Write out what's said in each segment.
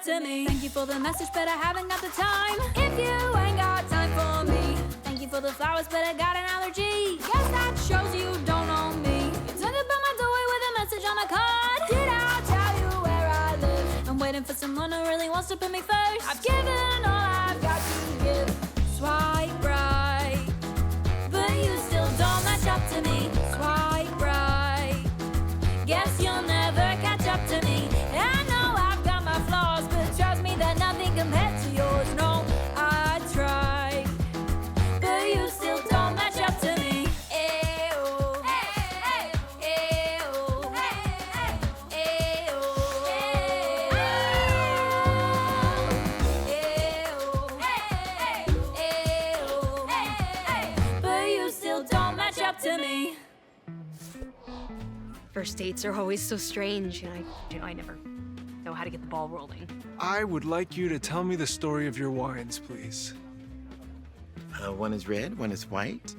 up to me. Thank you for the message, but I haven't got the time. If you ain't got time for me, thank you for the flowers, but I got an allergy. Guess that shows you don't know me. You turned up on my doorway with a message on a card. Did I tell you where I live? I'm waiting for someone who really wants to put me first. I've given all I've got to give. Swipe right, but you still don't match up to me. Swipe right, guess you'll never catch up to me. I know I've got my flaws, but trust me that nothing compared to yours. No, I tried, but you still don't match up to me. Ew. Hey, hey, ew. Hey, hey, ew. Ew. Hey, ew. But you still don't match up to me. First dates are always so strange, and I never know how to get the ball rolling. I would like you to tell me the story of your wines, please. One is red, one is white.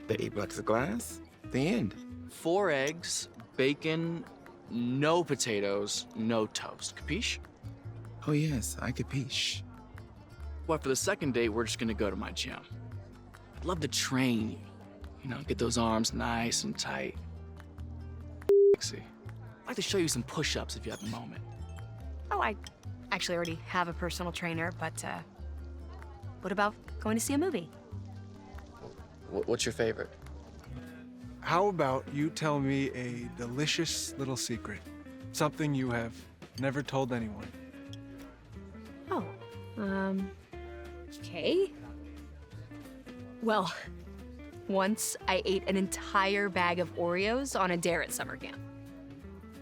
The 8 blocks of glass. The end. 4 eggs, bacon, no potatoes, no toast. Capiche? Oh yes, I capiche. Well, for the second date, we're just gonna go to my gym. I'd love to train you. You know, get those arms nice and tight. Sexy. I'd like to show you some push-ups if you have a moment. Oh, I actually already have a personal trainer, but what about going to see a movie? What's your favorite? How about you tell me a delicious little secret? Something you have never told anyone. Oh, okay. Well, once I ate an entire bag of Oreos on a dare at summer camp.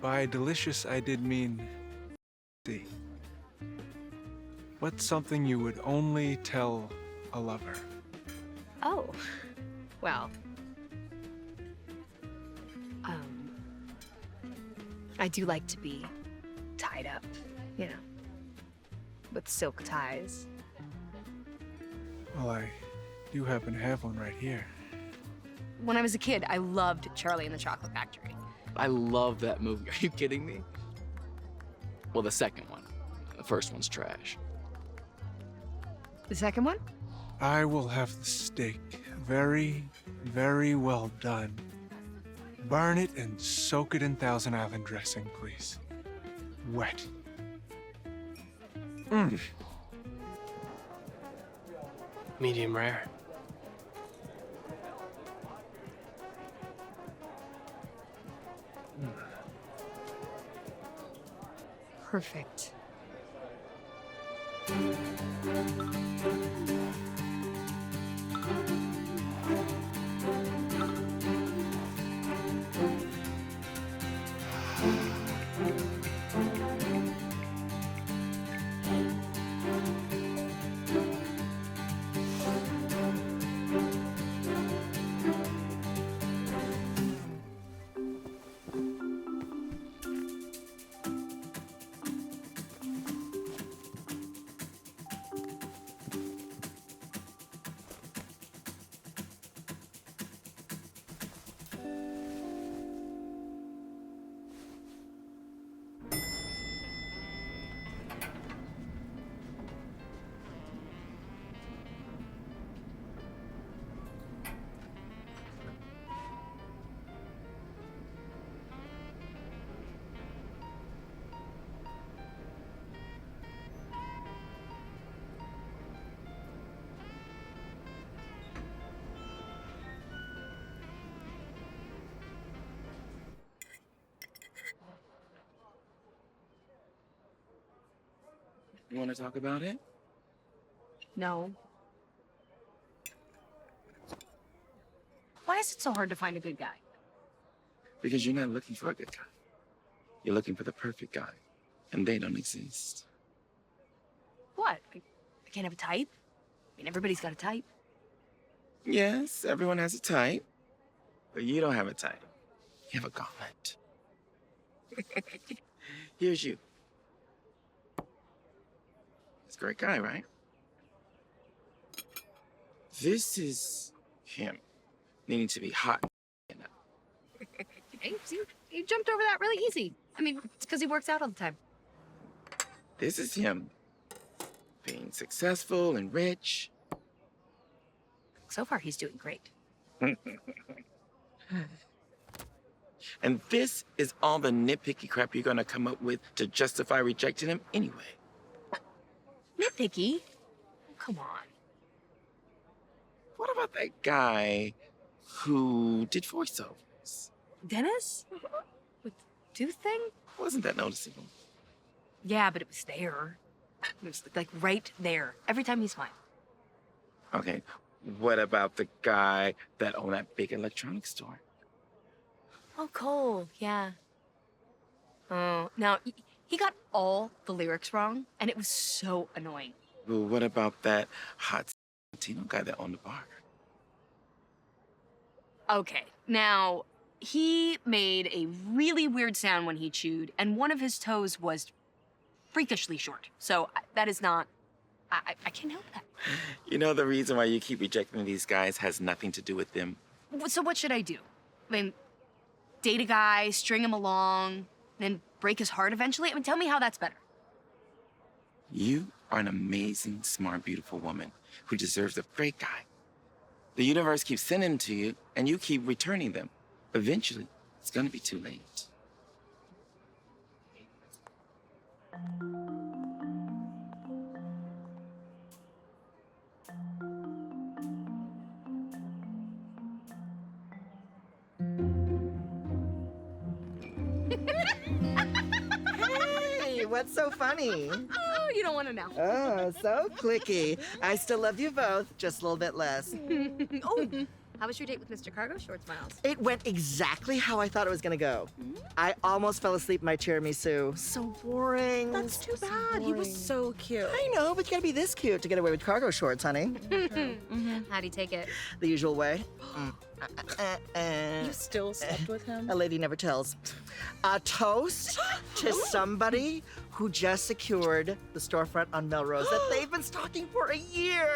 By delicious, I did mean see. What's something you would only tell a lover? Oh, well, I do like to be tied up, you know, with silk ties. Well, I do happen to have one right here. When I was a kid, I loved Charlie and the Chocolate Factory. I love that movie. Are you kidding me? Well, the second one. The first one's trash. The second one? I will have the steak. Very, very well done. Burn it and soak it in Thousand Island dressing, please. Wet. Medium rare. Perfect. You want to talk about it? No. Why is it so hard to find a good guy? Because you're not looking for a good guy. You're looking for the perfect guy. And they don't exist. What? I can't have a type? I mean, everybody's got a type. Yes, everyone has a type. But you don't have a type. You have a gauntlet. Here's you. He's a great guy, right? This is him needing to be hot. Hey, see, you jumped over that really easy. I mean, it's because he works out all the time. This is him. Being successful and rich. So far, he's doing great. And this is all the nitpicky crap you're gonna come up with to justify rejecting him anyway. Nitpicky? Come on. What about that guy who did voiceovers? Dennis? With tooth thing? Wasn't that noticeable? Yeah, but it was there. It was like right there. Every time he smiled. Okay, what about the guy that owned that big electronics store? Oh, Cole, yeah. Oh, now, he got all the lyrics wrong, and it was so annoying. Well, what about that hot Latino guy that owned the bar? Okay, now, he made a really weird sound when he chewed, and one of his toes was freakishly short. So that is not, I can't help that. You know, the reason why you keep rejecting these guys has nothing to do with them. So what should I do? I mean, date a guy, string him along, then break his heart eventually? I mean, tell me how that's better. You are an amazing, smart, beautiful woman who deserves a great guy. The universe keeps sending them to you, and you keep returning them. Eventually, it's gonna be too late. Hey, what's so funny? Oh, you don't want to know. Oh, so clicky. I still love you both, just a little bit less. Oh, how was your date with Mr. Cargo Shorts, Miles? It went exactly how I thought it was gonna go. I almost fell asleep in my tiramisu. So boring. That's too So bad. He was boring. so cute. I know, but you gotta be this cute to get away with cargo shorts, honey. How'd he take it? The usual way. You still slept with him? A lady never tells. A toast to somebody who just secured the storefront on Melrose that they've been stalking for a year.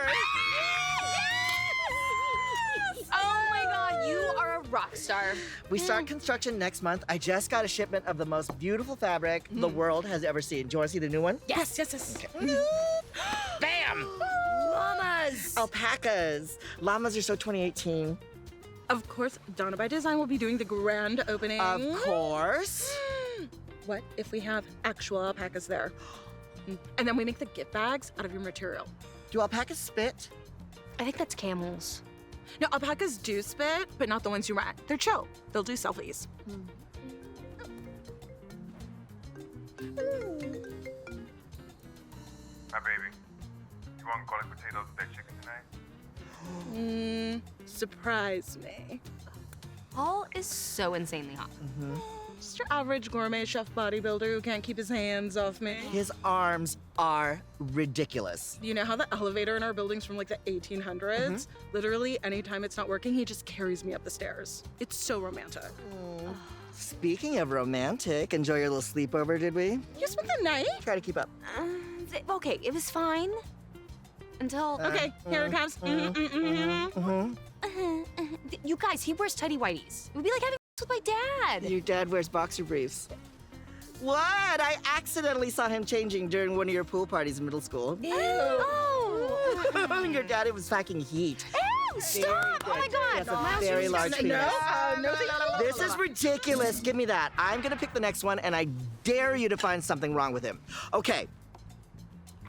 Oh my God, you are a rock star. We start construction next month. I just got a shipment of the most beautiful fabric the world has ever seen. Do you want to see the new one? Yes, yes, yes. Bam! Llamas. Alpacas. Llamas are so 2018. Of course, Donna by Design will be doing the grand opening. Of course. What if we have actual alpacas there? And then we make the gift bags out of your material. Do alpacas spit? I think that's camels. No, alpacas do spit, but not the ones you rent. They're chill. They'll do selfies. Hi, baby. You want garlic potatoes with that chicken tonight? Surprise me. Paul is so insanely hot. Just your average gourmet chef bodybuilder who can't keep his hands off me. His arms are ridiculous. You know how the elevator in our building's from like the 1800s? Literally, anytime it's not working, he just carries me up the stairs. It's so romantic. Speaking of romantic, enjoy your little sleepover, did we? You spent the night? Try to keep up. Okay, it was fine. Until... Okay, here it comes. You guys, he wears tighty whities. It would be like having sex with my dad. Your dad wears boxer briefs. What? I accidentally saw him changing during one of your pool parties in middle school. Oh. Your daddy was packing heat. Ew, stop! Oh my God. That's a Miles, very you're large disgusting. penis. This is ridiculous. Give me that. I'm gonna pick the next one, and I dare you to find something wrong with him. Okay.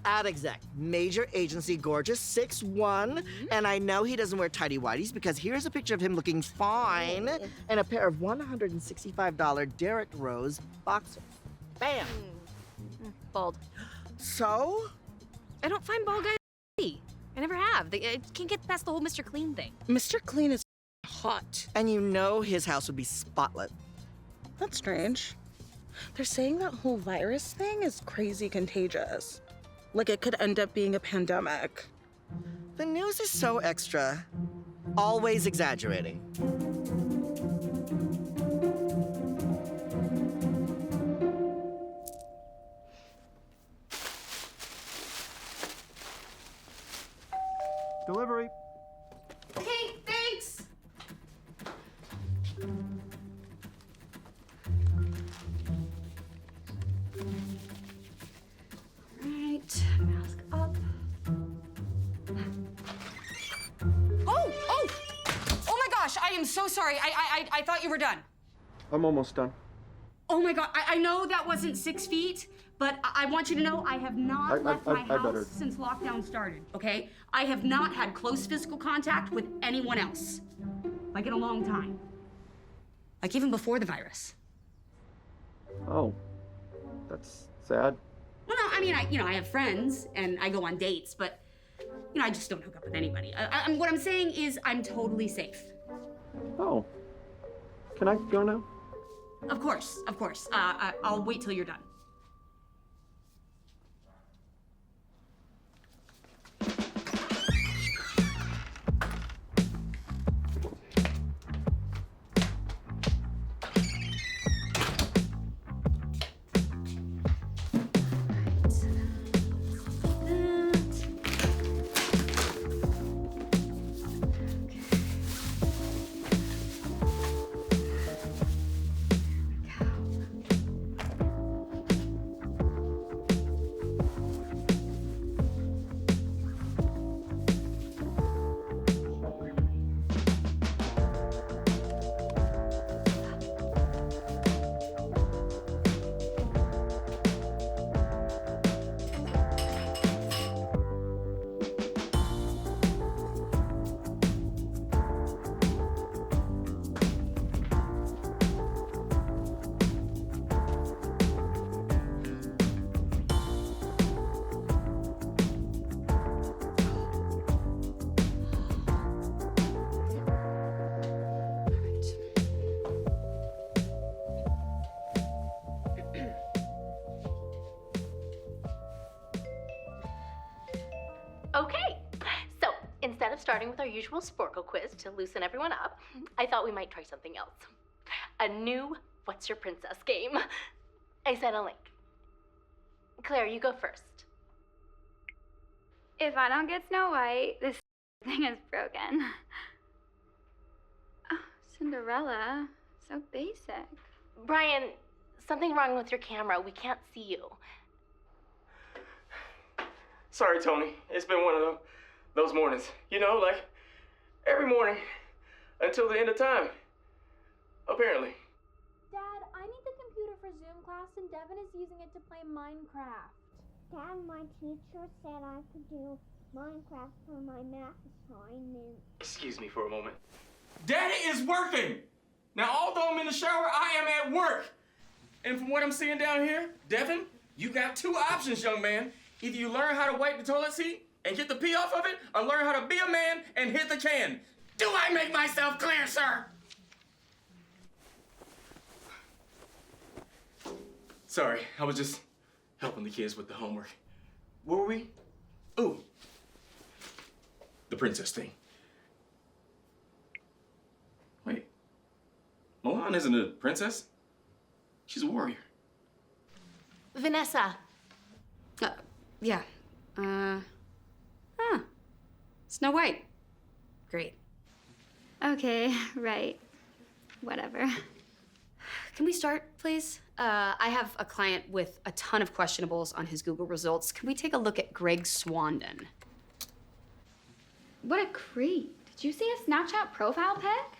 Ad exec, major agency, gorgeous, 6'1", and I know he doesn't wear tighty whities because here's a picture of him looking fine in a pair of $165 Derek Rose boxers. Bam. Bald. So? I don't find bald guys pretty. I never have. I can't get past the whole Mr. Clean thing. Mr. Clean is hot. And you know his house would be spotless. That's strange. They're saying that whole virus thing is crazy contagious. Like it could end up being a pandemic. The news is so extra. Always exaggerating. Delivery. Okay, thanks. am so sorry. I thought you were done. I'm almost done. Oh my God, I know that wasn't 6 feet, but I want you to know I have not left my house since lockdown started, okay? I have not had close physical contact with anyone else, like in a long time. Like even before the virus. Oh, that's sad. Well, no, I mean, I have friends and I go on dates, but, I just don't hook up with anybody. What I'm saying is I'm totally safe. Oh, can I go now? Of course, of course. I'll wait till you're done. Okay, so instead of starting with our usual Sporkle quiz to loosen everyone up, I thought we might try something else. A new What's Your Princess game. I sent a link. Claire, you go first. If I don't get Snow White, this thing is broken. Oh, Cinderella. So basic. Brian, something wrong with your camera. We can't see you. Sorry, Tony. It's been one of those mornings. Like every morning until the end of time. Apparently. Dad, I need the computer for Zoom class and Devin is using it to play Minecraft. Dad, my teacher said I could do Minecraft for my math assignment. Excuse me for a moment. Daddy is working! Now, although I'm in the shower, I am at work. And from what I'm seeing down here, Devin, you got two options, young man. Either you learn how to wipe the toilet seat and get the pee off of it, or learn how to be a man and hit the can. Do I make myself clear, sir? Sorry, I was just helping the kids with the homework. Where were we? Ooh, the princess thing. Wait, Milan isn't a princess. She's a warrior. Vanessa. Yeah. Snow White. Great. Okay, right. Whatever. Can we start, please? I have a client with a ton of questionables on his Google results. Can we take a look at Greg Swandon? What a creep. Did you see his Snapchat profile pic?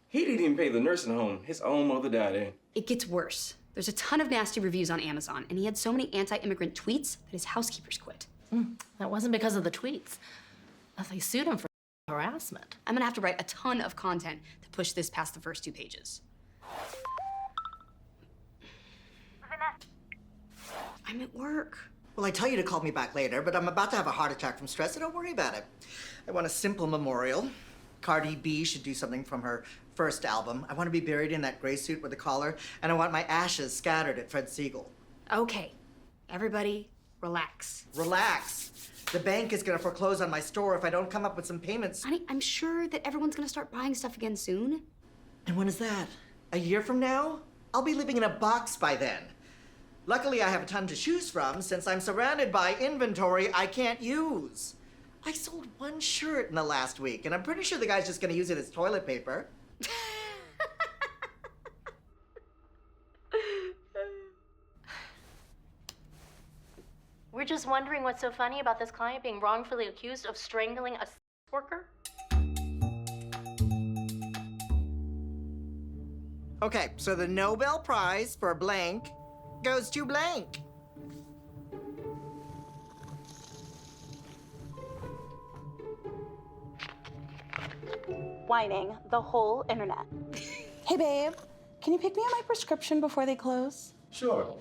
He didn't even pay the nursing home his own mother died in. It gets worse. There's a ton of nasty reviews on Amazon, and he had so many anti-immigrant tweets that his housekeepers quit. That wasn't because of the tweets. They sued him for harassment. I'm gonna have to write a ton of content to push this past the first 2 pages. I'm at work. Well, I tell you to call me back later, but I'm about to have a heart attack from stress, so don't worry about it. I want a simple memorial. Cardi B should do something from her first album. I want to be buried in that gray suit with a collar, and I want my ashes scattered at Fred Siegel. Okay, everybody, relax. Relax. The bank is gonna foreclose on my store if I don't come up with some payments. Honey, I'm sure that everyone's gonna start buying stuff again soon. And when is that? A year from now? I'll be living in a box by then. Luckily, I have a ton to choose from since I'm surrounded by inventory I can't use. I sold one shirt in the last week, and I'm pretty sure the guy's just gonna use it as toilet paper. We're just wondering what's so funny about this client being wrongfully accused of strangling a sex worker. Okay, so the Nobel Prize for blank goes to blank. Whining the whole internet. Hey, babe, can you pick me up my prescription before they close? Sure.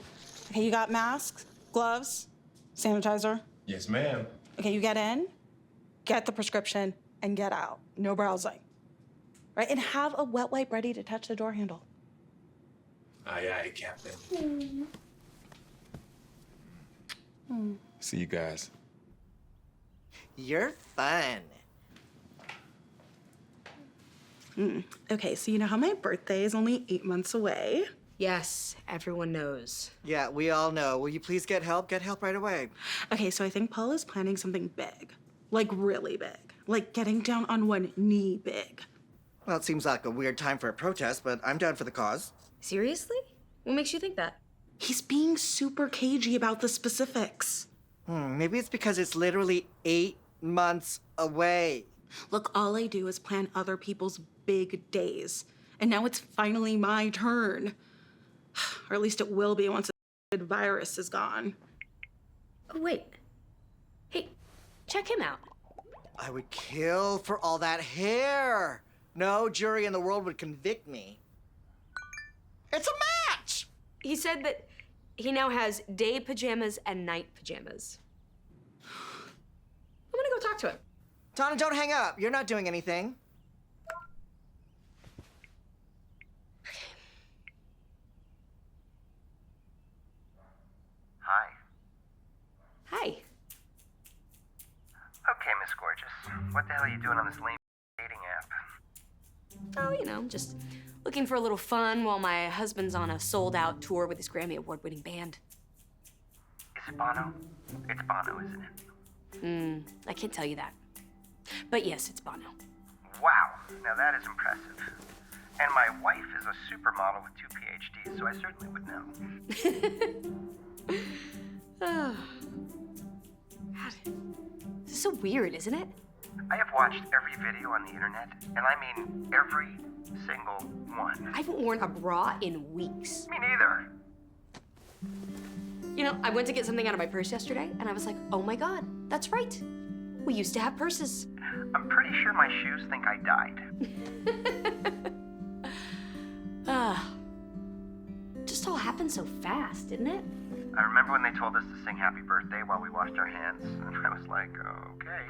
Okay, you got masks, gloves, sanitizer? Yes, ma'am. Okay, you get in, get the prescription, and get out. No browsing. Right? And have a wet wipe ready to touch the door handle. Aye, aye, Captain. See you guys. You're fun. Okay, so you know how my birthday is only 8 months away? Yes, everyone knows. Yeah, we all know. Will you please get help? Get help right away. Okay, so I think Paul is planning something big. Like really big. Like getting down on one knee big. Well, it seems like a weird time for a protest, but I'm down for the cause. Seriously? What makes you think that? He's being super cagey about the specifics. Maybe it's because it's literally 8 months away. Look, all I do is plan other people's big days. And now it's finally my turn. Or at least it will be once the virus is gone. Oh, wait. Hey, check him out. I would kill for all that hair. No jury in the world would convict me. It's a match! He said that he now has day pajamas and night pajamas. I'm gonna go talk to him. Donna, don't hang up. You're not doing anything. Hi. Hi. Okay, Miss Gorgeous. What the hell are you doing on this lame dating app? Oh, you know, just looking for a little fun while my husband's on a sold-out tour with his Grammy Award-winning band. Is it Bono? It's Bono, isn't it? I can't tell you that. But yes, it's Bono. Wow, now that is impressive. And my wife is a supermodel with 2 PhDs, so I certainly would know. Oh. God. This is so weird, isn't it? I have watched every video on the internet, and I mean every single one. I haven't worn a bra in weeks. Me neither. You know, I went to get something out of my purse yesterday, and I was like, oh my God, that's right. We used to have purses. I'm pretty sure my shoes think I died. Just all happened so fast, didn't it? I remember when they told us to sing Happy Birthday while we washed our hands, and I was like, okay.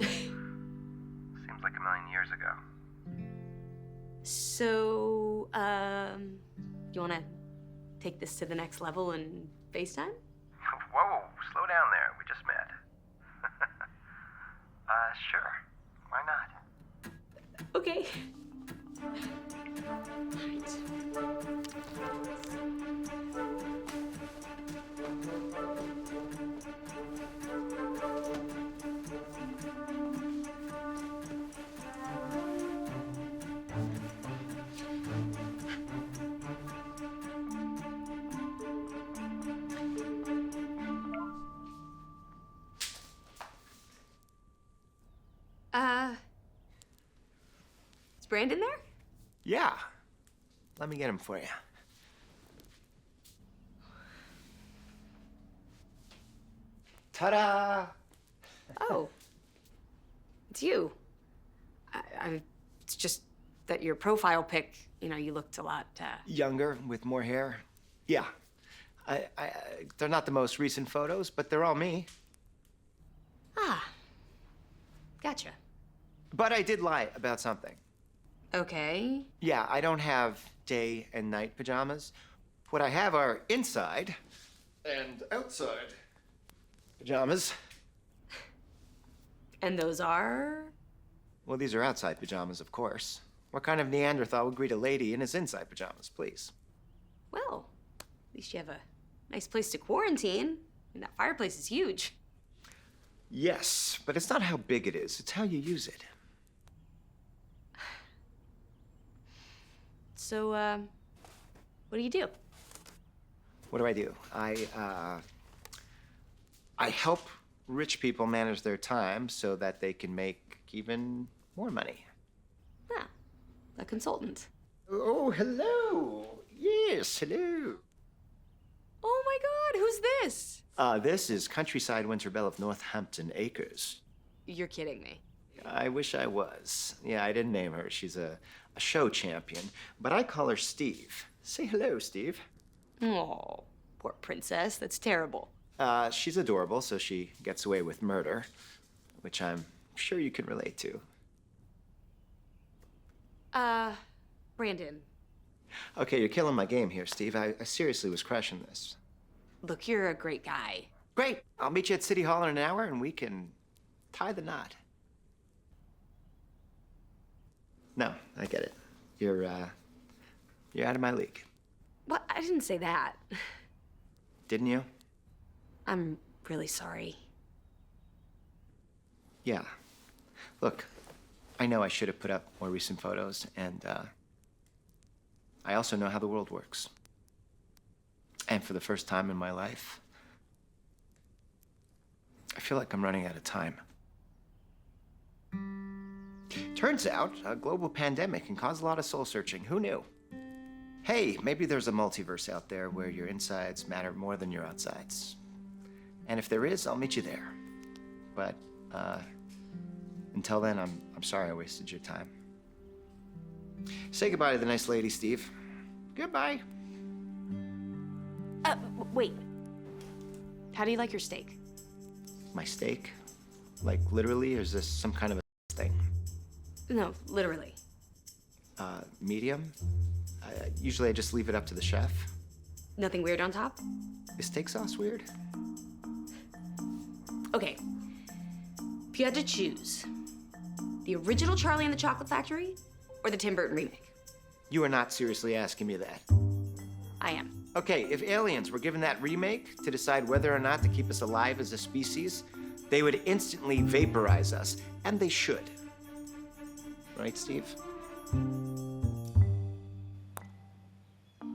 Seems like a million years ago. So, you wanna take this to the next level and FaceTime? Whoa, slow down there. We just met. Sure. Why not? Okay. Is Brandon there? Yeah. Let me get him for you. Ta-da! Oh. It's you. It's just that your profile pic, you know, you looked a lot, Younger, with more hair. Yeah. They're not the most recent photos, but they're all me. Gotcha. But I did lie about something. Okay. Yeah, I don't have day and night pajamas. What I have are inside and outside pajamas. And those are? Well, these are outside pajamas, of course. What kind of Neanderthal would greet a lady in his inside pajamas, please? Well, at least you have a nice place to quarantine. And that fireplace is huge. Yes, but it's not how big it is. It's how you use it. So, what do you do? What do? I help rich people manage their time so that they can make even more money. Ah, a consultant. Oh, hello. Yes, hello. Oh my God, who's this? This is Countryside Winterbelle of Northampton Acres. You're kidding me. I wish I was. Yeah, I didn't name her. She's a show champion, but I call her Steve. Say hello, Steve. Oh, poor princess. That's terrible. She's adorable, so she gets away with murder, which I'm sure you can relate to. Brandon. Okay, you're killing my game here, Steve. I seriously was crushing this. Look, you're a great guy. Great. I'll meet you at City Hall in an hour, and we can tie the knot. No, I get it. You're out of my league. What? I didn't say that. Didn't you? I'm really sorry. Yeah. Look, I know I should have put up more recent photos, and I also know how the world works. And for the first time in my life, I feel like I'm running out of time. Turns out, a global pandemic can cause a lot of soul searching. Who knew? Hey, maybe there's a multiverse out there where your insides matter more than your outsides. And if there is, I'll meet you there. But, until then, I'm sorry I wasted your time. Say goodbye to the nice lady, Steve. Goodbye. Wait. How do you like your steak? My steak? Like, literally, or is this some kind of a thing? No, literally. Medium? Usually I just leave it up to the chef. Nothing weird on top? Is steak sauce weird? Okay. If you had to choose, the original Charlie and the Chocolate Factory or the Tim Burton remake? You are not seriously asking me that. I am. Okay, if aliens were given that remake to decide whether or not to keep us alive as a species, they would instantly vaporize us, and they should. Right, Steve?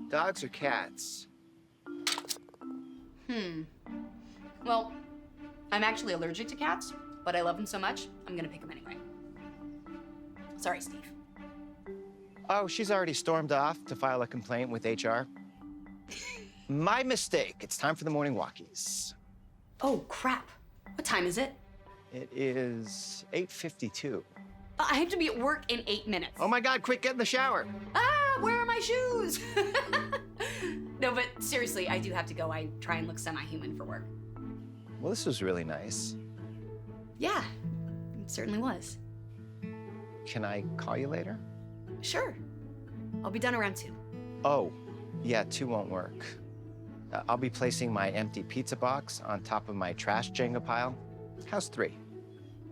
Dogs or cats? Well, I'm actually allergic to cats, but I love them so much, I'm gonna pick them anyway. Sorry, Steve. Oh, she's already stormed off to file a complaint with HR. My mistake. It's time for the morning walkies. Oh, crap. What time is it? It is 8:52. I have to be at work in 8 minutes. Oh my God, quick, get in the shower. Ah, where are my shoes? No, but seriously, I do have to go. I try and look semi-human for work. Well, this was really nice. Yeah, it certainly was. Can I call you later? Sure. I'll be done around 2. Oh, yeah, 2 won't work. I'll be placing my empty pizza box on top of my trash Jenga pile. How's 3?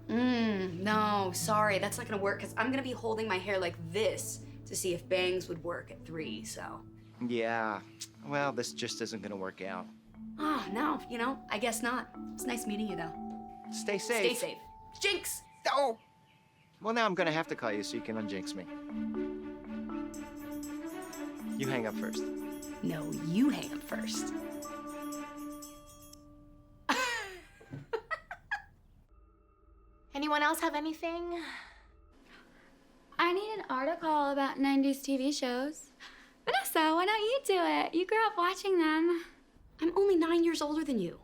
No, sorry, that's not gonna work because I'm gonna be holding my hair like this to see if bangs would work at 3, so. Yeah, well, this just isn't gonna work out. Oh, no, I guess not. It's nice meeting you, though. Stay safe. Stay safe. Jinx! Oh! Well, now I'm gonna have to call you so you can unjinx me. You hang up first. No, you hang up first. Anyone else have anything? I need an article about 90s TV shows. Vanessa, why don't you do it? You grew up watching them. I'm only 9 years older than you.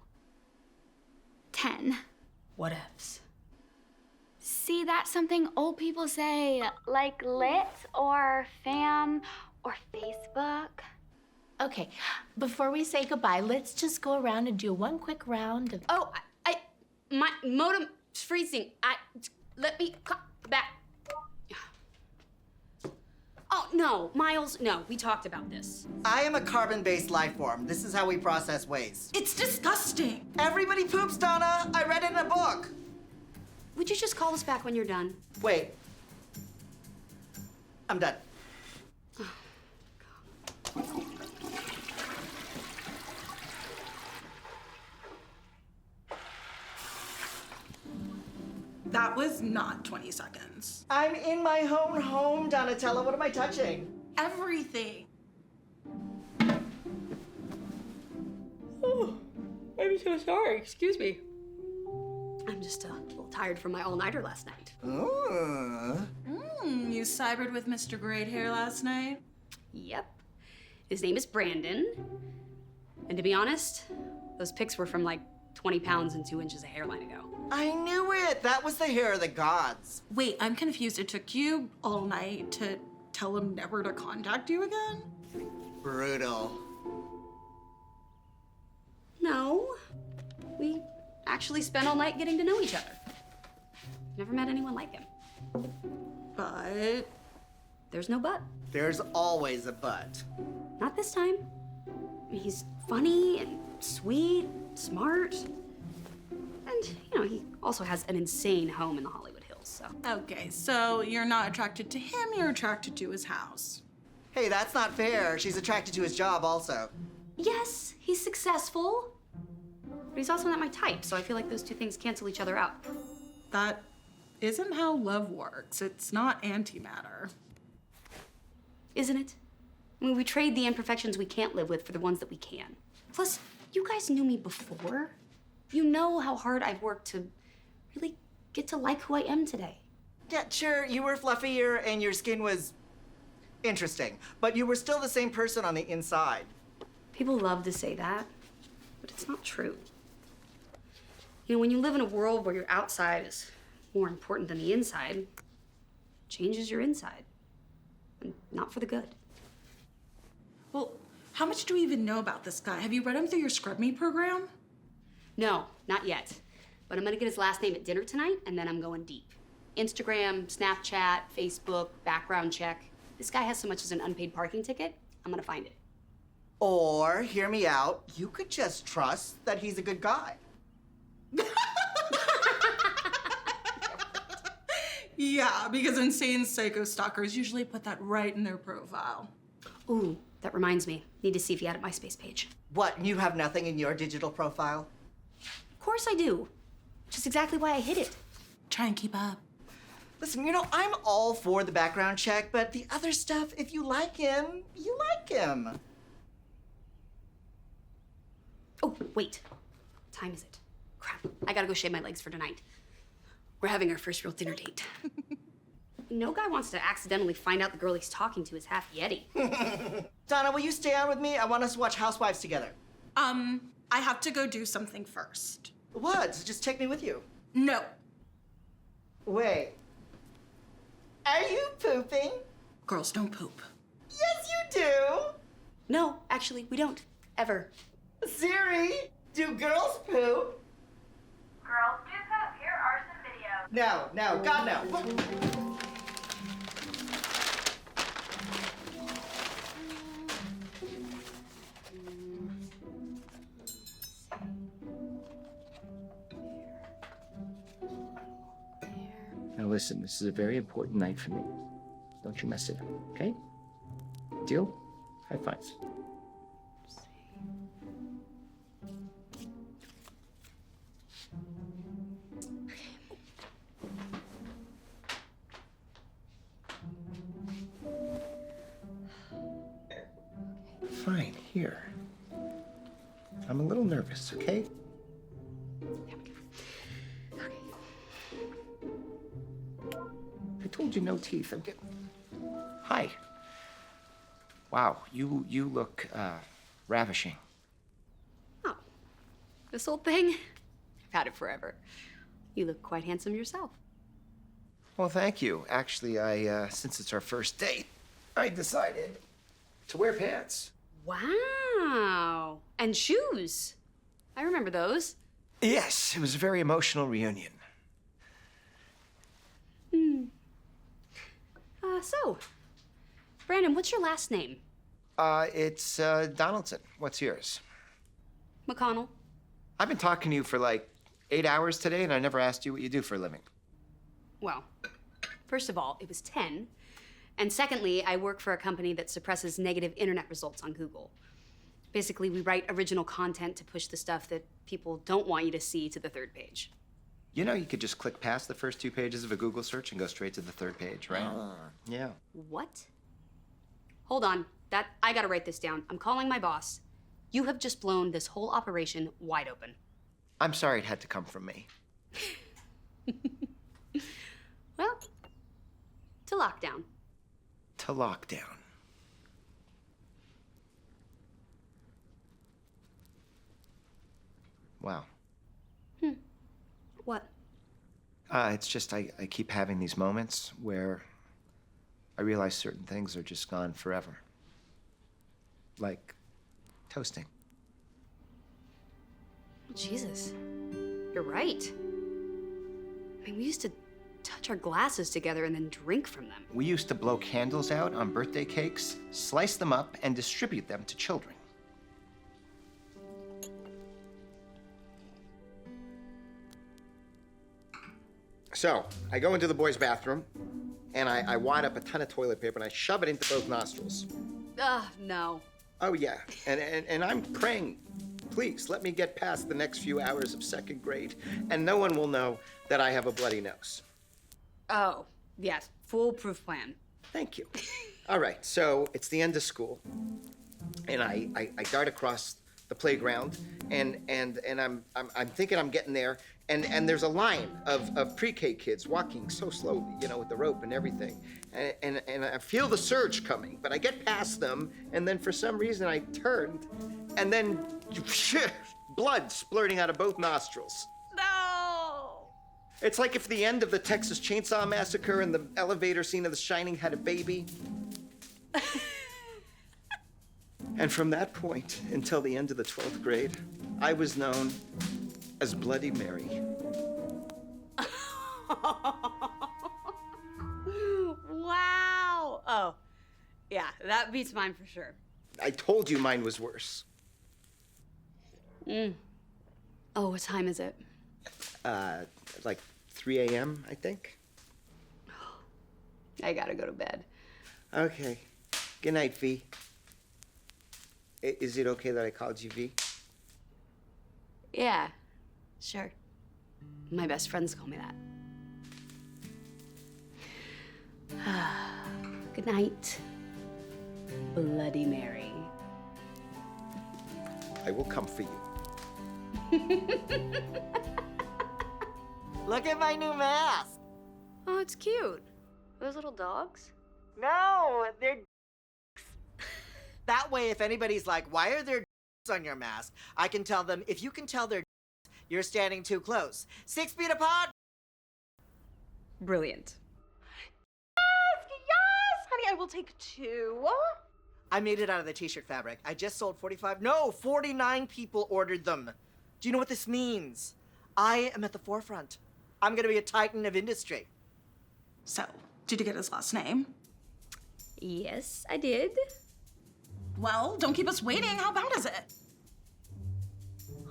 10. Whatevs. See, that's something old people say, like lit or fam or Facebook. Okay, before we say goodbye, let's just go around and do one quick round of. Oh, my modem's freezing. Let me come back. Oh, no, Miles, no, we talked about this. I am a carbon-based life form. This is how we process waste. It's disgusting. Everybody poops, Donna. I read it in a book. Would you just call us back when you're done? Wait. I'm done. That was not 20 seconds. I'm in my own home, Donatella. What am I touching? Everything. Oh, I'm so sorry. Excuse me. I'm just a little tired from my all-nighter last night. You cybered with Mr. Great Hair last night? Yep. His name is Brandon. And to be honest, those pics were from like 20 pounds and 2 inches of hairline ago. I knew it! That was the hair of the gods. Wait, I'm confused. It took you all night to tell him never to contact you again? Brutal. No. We actually spent all night getting to know each other. Never met anyone like him. But there's no but. There's always a but. Not this time. I mean, he's funny and sweet, smart. And, you know, he also has an insane home in the Hollywood Hills, so. Okay, so you're not attracted to him, you're attracted to his house. Hey, that's not fair. She's attracted to his job also. Yes, he's successful. But he's also not my type, so I feel like those two things cancel each other out. That isn't how love works. It's not antimatter. Isn't it? I mean, we trade the imperfections we can't live with for the ones that we can. Plus, you guys knew me before. You know how hard I've worked to really get to like who I am today. Yeah, sure, you were fluffier and your skin was interesting, but you were still the same person on the inside. People love to say that, but it's not true. You know, when you live in a world where your outside is more important than the inside, it changes your inside. And not for the good. Well, how much do we even know about this guy? Have you read him through your Scrub Me program? No, not yet. But I'm gonna get his last name at dinner tonight, and then I'm going deep. Instagram, Snapchat, Facebook, background check. This guy has so much as an unpaid parking ticket, I'm gonna find it. Or, hear me out, you could just trust that he's a good guy. Yeah, because insane psycho stalkers usually put that right in their profile. Ooh, that reminds me. Need to see if he added my MySpace page. What, you have nothing in your digital profile? Of course I do. Which is exactly why I hid it. Try and keep up. Listen, you know, I'm all for the background check, but the other stuff, if you like him, you like him. Oh, wait. What time is it? Crap, I gotta go shave my legs for tonight. We're having our first real dinner date. No guy wants to accidentally find out the girl he's talking to is half Yeti. Donna, will you stay on with me? I want us to watch Housewives together. I have to go do something first. What? Just take me with you. No. Wait. Are you pooping? Girls don't poop. Yes, you do. No, actually, we don't. Ever. Siri, do girls poop? Girls do poop. Here are some videos. No, God, no. Now listen, this is a very important night for me. Don't you mess it up, okay? Deal? High fives. Fine, here. I'm a little nervous, okay? I told you no teeth. I'm getting... Hi. Wow, you look ravishing. Oh, this old thing? I've had it forever. You look quite handsome yourself. Well, thank you. Actually, since it's our first date, I decided to wear pants. Wow. And shoes. I remember those. Yes, it was a very emotional reunion. So, Brandon, what's your last name? It's Donaldson. What's yours? McConnell. I've been talking to you for like 8 hours today, and I never asked you what you do for a living. Well, first of all, it was 10. And secondly, I work for a company that suppresses negative internet results on Google. Basically, we write original content to push the stuff that people don't want you to see to the third page. You know, you could just click past the first 2 pages of a Google search and go straight to the third page, right? Yeah. What? Hold on. I gotta write this down. I'm calling my boss. You have just blown this whole operation wide open. I'm sorry it had to come from me. Well, To lockdown. To lockdown. Wow. What? It's just I keep having these moments where I realize certain things are just gone forever. Like toasting. Jesus. You're right. I mean, we used to touch our glasses together and then drink from them. We used to blow candles out on birthday cakes, slice them up, and distribute them to children. So, I go into the boys' bathroom, and I wad up a ton of toilet paper, and I shove it into both nostrils. No. Oh, yeah. And I'm praying, please, let me get past the next few hours of second grade, and no one will know that I have a bloody nose. Oh, yes. Foolproof plan. Thank you. All right, so it's the end of school, and I dart across the playground, and I'm thinking I'm getting there, and there's a line of pre-K kids walking so slowly, you know, with the rope and everything, and I feel the surge coming, but I get past them, and then for some reason I turned, and then blood splurting out of both nostrils. No! It's like if the end of the Texas Chainsaw Massacre and the elevator scene of The Shining had a baby. And from that point until the end of the 12th grade, I was known as Bloody Mary. Wow! Oh, yeah, that beats mine for sure. I told you mine was worse. Oh, what time is it? Like 3 a.m., I think. I gotta go to bed. Okay. Good night, V. Is it okay that I called you V? Yeah, sure. My best friends call me that. Good night, Bloody Mary. I will come for you. Look at my new mask. Oh, it's cute. Those little dogs? No, they're That way, if anybody's like, why are there on your mask? I can tell them, if you can tell they're you're standing too close. 6 feet apart. Brilliant. Yes, honey, I will take 2. I made it out of the t-shirt fabric. I just sold 49 people ordered them. Do you know what this means? I am at the forefront. I'm gonna be a titan of industry. So, did you get his last name? Yes, I did. Well, don't keep us waiting. How bad is it?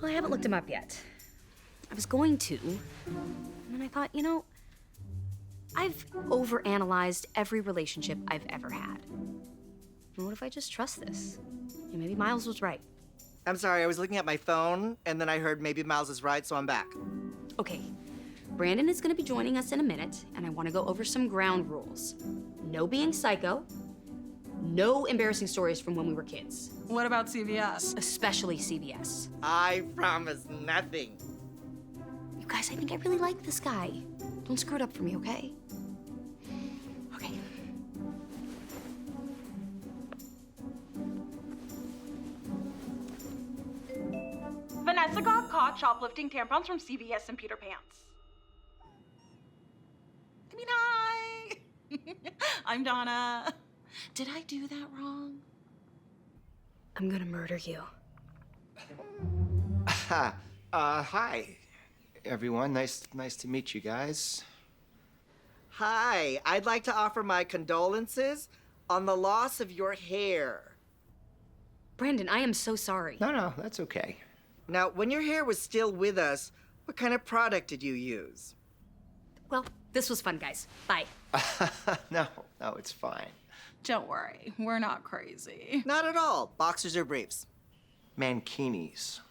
Well, I haven't looked him up yet. I was going to, and then I thought, you know, I've overanalyzed every relationship I've ever had. And what if I just trust this? Yeah, maybe Miles was right. I'm sorry, I was looking at my phone, and then I heard maybe Miles is right, so I'm back. Okay, Brandon is gonna be joining us in a minute, and I wanna go over some ground rules. No being psycho, no embarrassing stories from when we were kids. What about CVS? Especially CVS. I promise nothing. You guys, I think I really like this guy. Don't screw it up for me, okay? Okay. Vanessa got caught shoplifting tampons from CVS and Peter Pan's. I mean, hi! I'm Donna. Did I do that wrong? I'm gonna murder you. Hi, everyone. Nice to meet you guys. Hi, I'd like to offer my condolences on the loss of your hair. Brandon, I am so sorry. No, that's okay. Now, when your hair was still with us, what kind of product did you use? Well, this was fun, guys. Bye. No, it's fine. Don't worry, we're not crazy. Not at all. Boxers or briefs? Mankinis.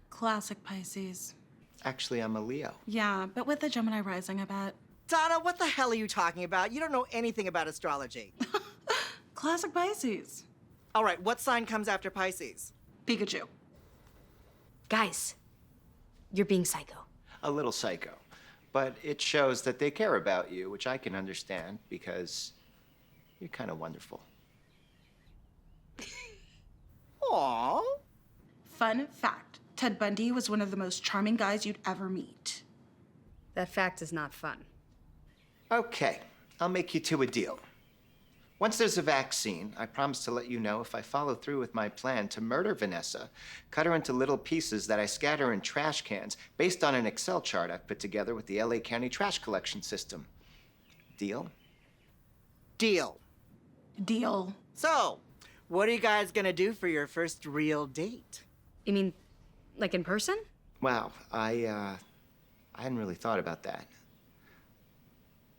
Classic Pisces. Actually, I'm a Leo. Yeah, but with the Gemini rising, I bet. Donna, what the hell are you talking about? You don't know anything about astrology. Classic Pisces. All right, what sign comes after Pisces? Pikachu. Guys, you're being psycho. A little psycho. but it shows that they care about you, which I can understand because you're kind of wonderful. Aww. Fun fact, Ted Bundy was one of the most charming guys you'd ever meet. That fact is not fun. Okay, I'll make you two a deal. Once there's a vaccine, I promise to let you know if I follow through with my plan to murder Vanessa, cut her into little pieces that I scatter in trash cans based on an Excel chart I've put together with the LA County trash collection system. Deal? Deal. Deal. So, what are you guys gonna do for your first real date? You mean, like in person? Wow, I hadn't really thought about that.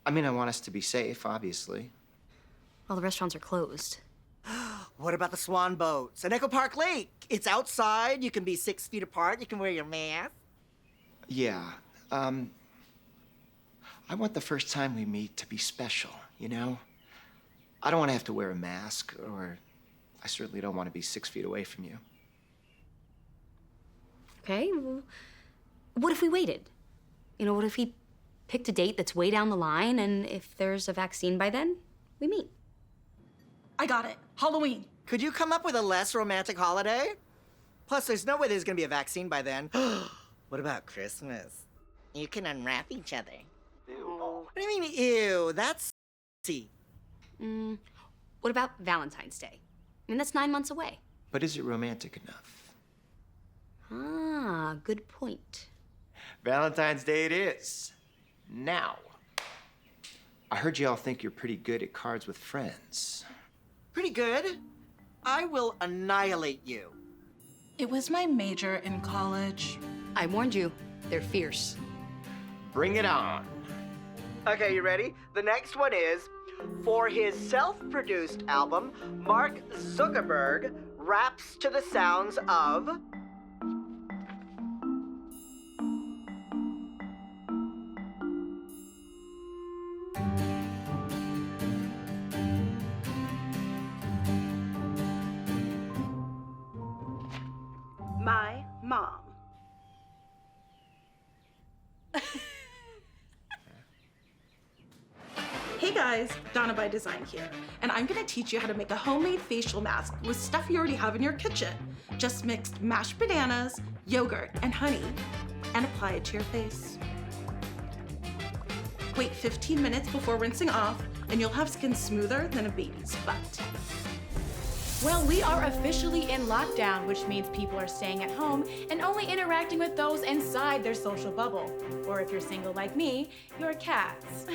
I mean, I want us to be safe, obviously. Well, the restaurants are closed. What about the Swan Boats and Echo Park Lake? It's outside, you can be 6 feet apart, you can wear your mask. Yeah, I want the first time we meet to be special, you know? I don't want to have to wear a mask, or I certainly don't want to be 6 feet away from you. Okay, well, what if we waited? You know, what if we picked a date that's way down the line, and if there's a vaccine by then, we meet? I got it. Halloween. Could you come up with a less romantic holiday? Plus, there's no way there's gonna be a vaccine by then. What about Christmas? You can unwrap each other. Ew. What do you mean, ew? That's see. What about Valentine's Day? I mean, that's 9 months away. But is it romantic enough? Ah, good point. Valentine's Day it is. Now. I heard y'all think you're pretty good at cards with friends. Pretty good. I will annihilate you. It was my major in college. I warned you, they're fierce. Bring it on. Okay, you ready? The next one is, for his self-produced album, Mark Zuckerberg raps to the sounds of... My mom. Hey guys, Donna by Design here, and I'm gonna teach you how to make a homemade facial mask with stuff you already have in your kitchen. Just mix mashed bananas, yogurt, and honey, and apply it to your face. Wait 15 minutes before rinsing off, and you'll have skin smoother than a baby's butt. Well, we are officially in lockdown, which means people are staying at home and only interacting with those inside their social bubble. Or if you're single like me, your cats.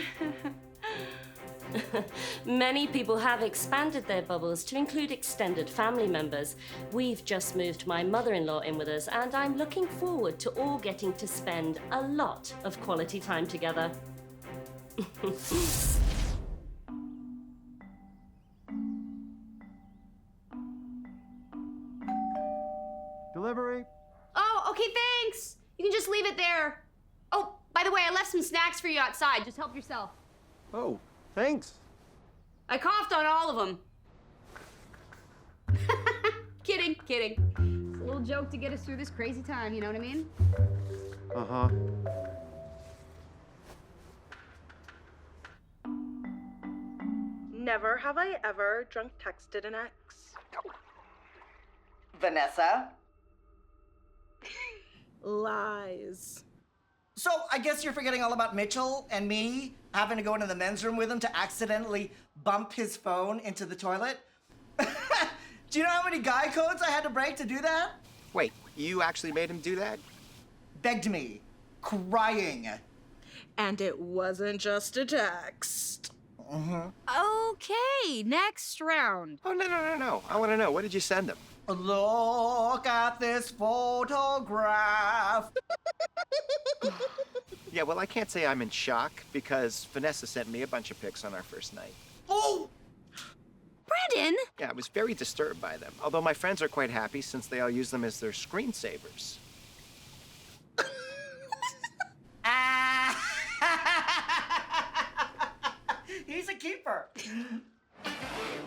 Many people have expanded their bubbles to include extended family members. We've just moved my mother-in-law in with us, and I'm looking forward to all getting to spend a lot of quality time together. Delivery. Oh, okay, thanks. You can just leave it there. Oh, by the way, I left some snacks for you outside. Just help yourself. Oh, thanks. I coughed on all of them. Kidding, kidding. It's a little joke to get us through this crazy time, you know what I mean? Uh-huh. Never have I ever drunk texted an ex. Vanessa? Lies. So, I guess you're forgetting all about Mitchell and me having to go into the men's room with him to accidentally bump his phone into the toilet? Do you know how many guy codes I had to break to do that? Wait, you actually made him do that? Begged me. Crying. And it wasn't just a text. Okay, next round. Oh, no. I want to know. What did you send him? Look at this photograph. Yeah, well, I can't say I'm in shock because Vanessa sent me a bunch of pics on our first night. Oh! Brandon! Yeah, I was very disturbed by them, although my friends are quite happy since they all use them as their screensavers. He's a keeper.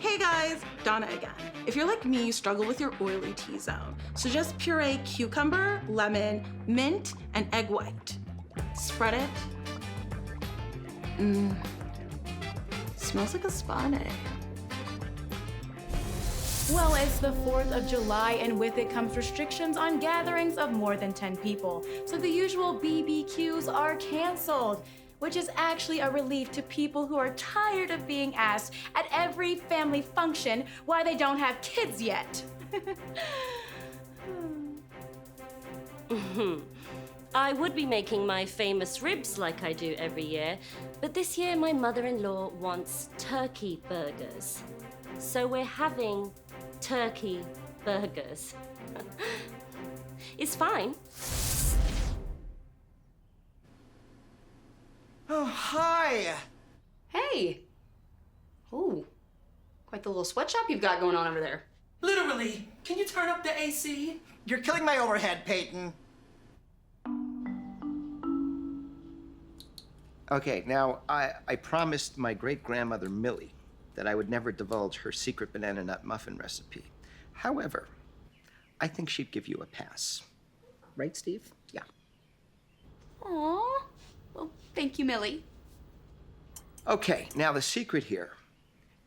Hey guys, Donna again. If you're like me, you struggle with your oily T-zone. So just puree cucumber, lemon, mint, and egg white. Spread it Smells like a spa day. Well, it's the 4th of July, and with it comes restrictions on gatherings of more than 10 people. So the usual BBQs are canceled, which is actually a relief to people who are tired of being asked at every family function why they don't have kids yet. I would be making my famous ribs like I do every year, but this year my mother-in-law wants turkey burgers. So we're having turkey burgers. It's fine. Oh, hi. Hey. Ooh, quite the little sweatshop you've got going on over there. Literally. Can you turn up the AC? You're killing my overhead, Peyton. Okay, now, I promised my great-grandmother Millie that I would never divulge her secret banana nut muffin recipe. However, I think she'd give you a pass. Right, Steve? Yeah. Aw. Well, thank you, Millie. Okay, now the secret here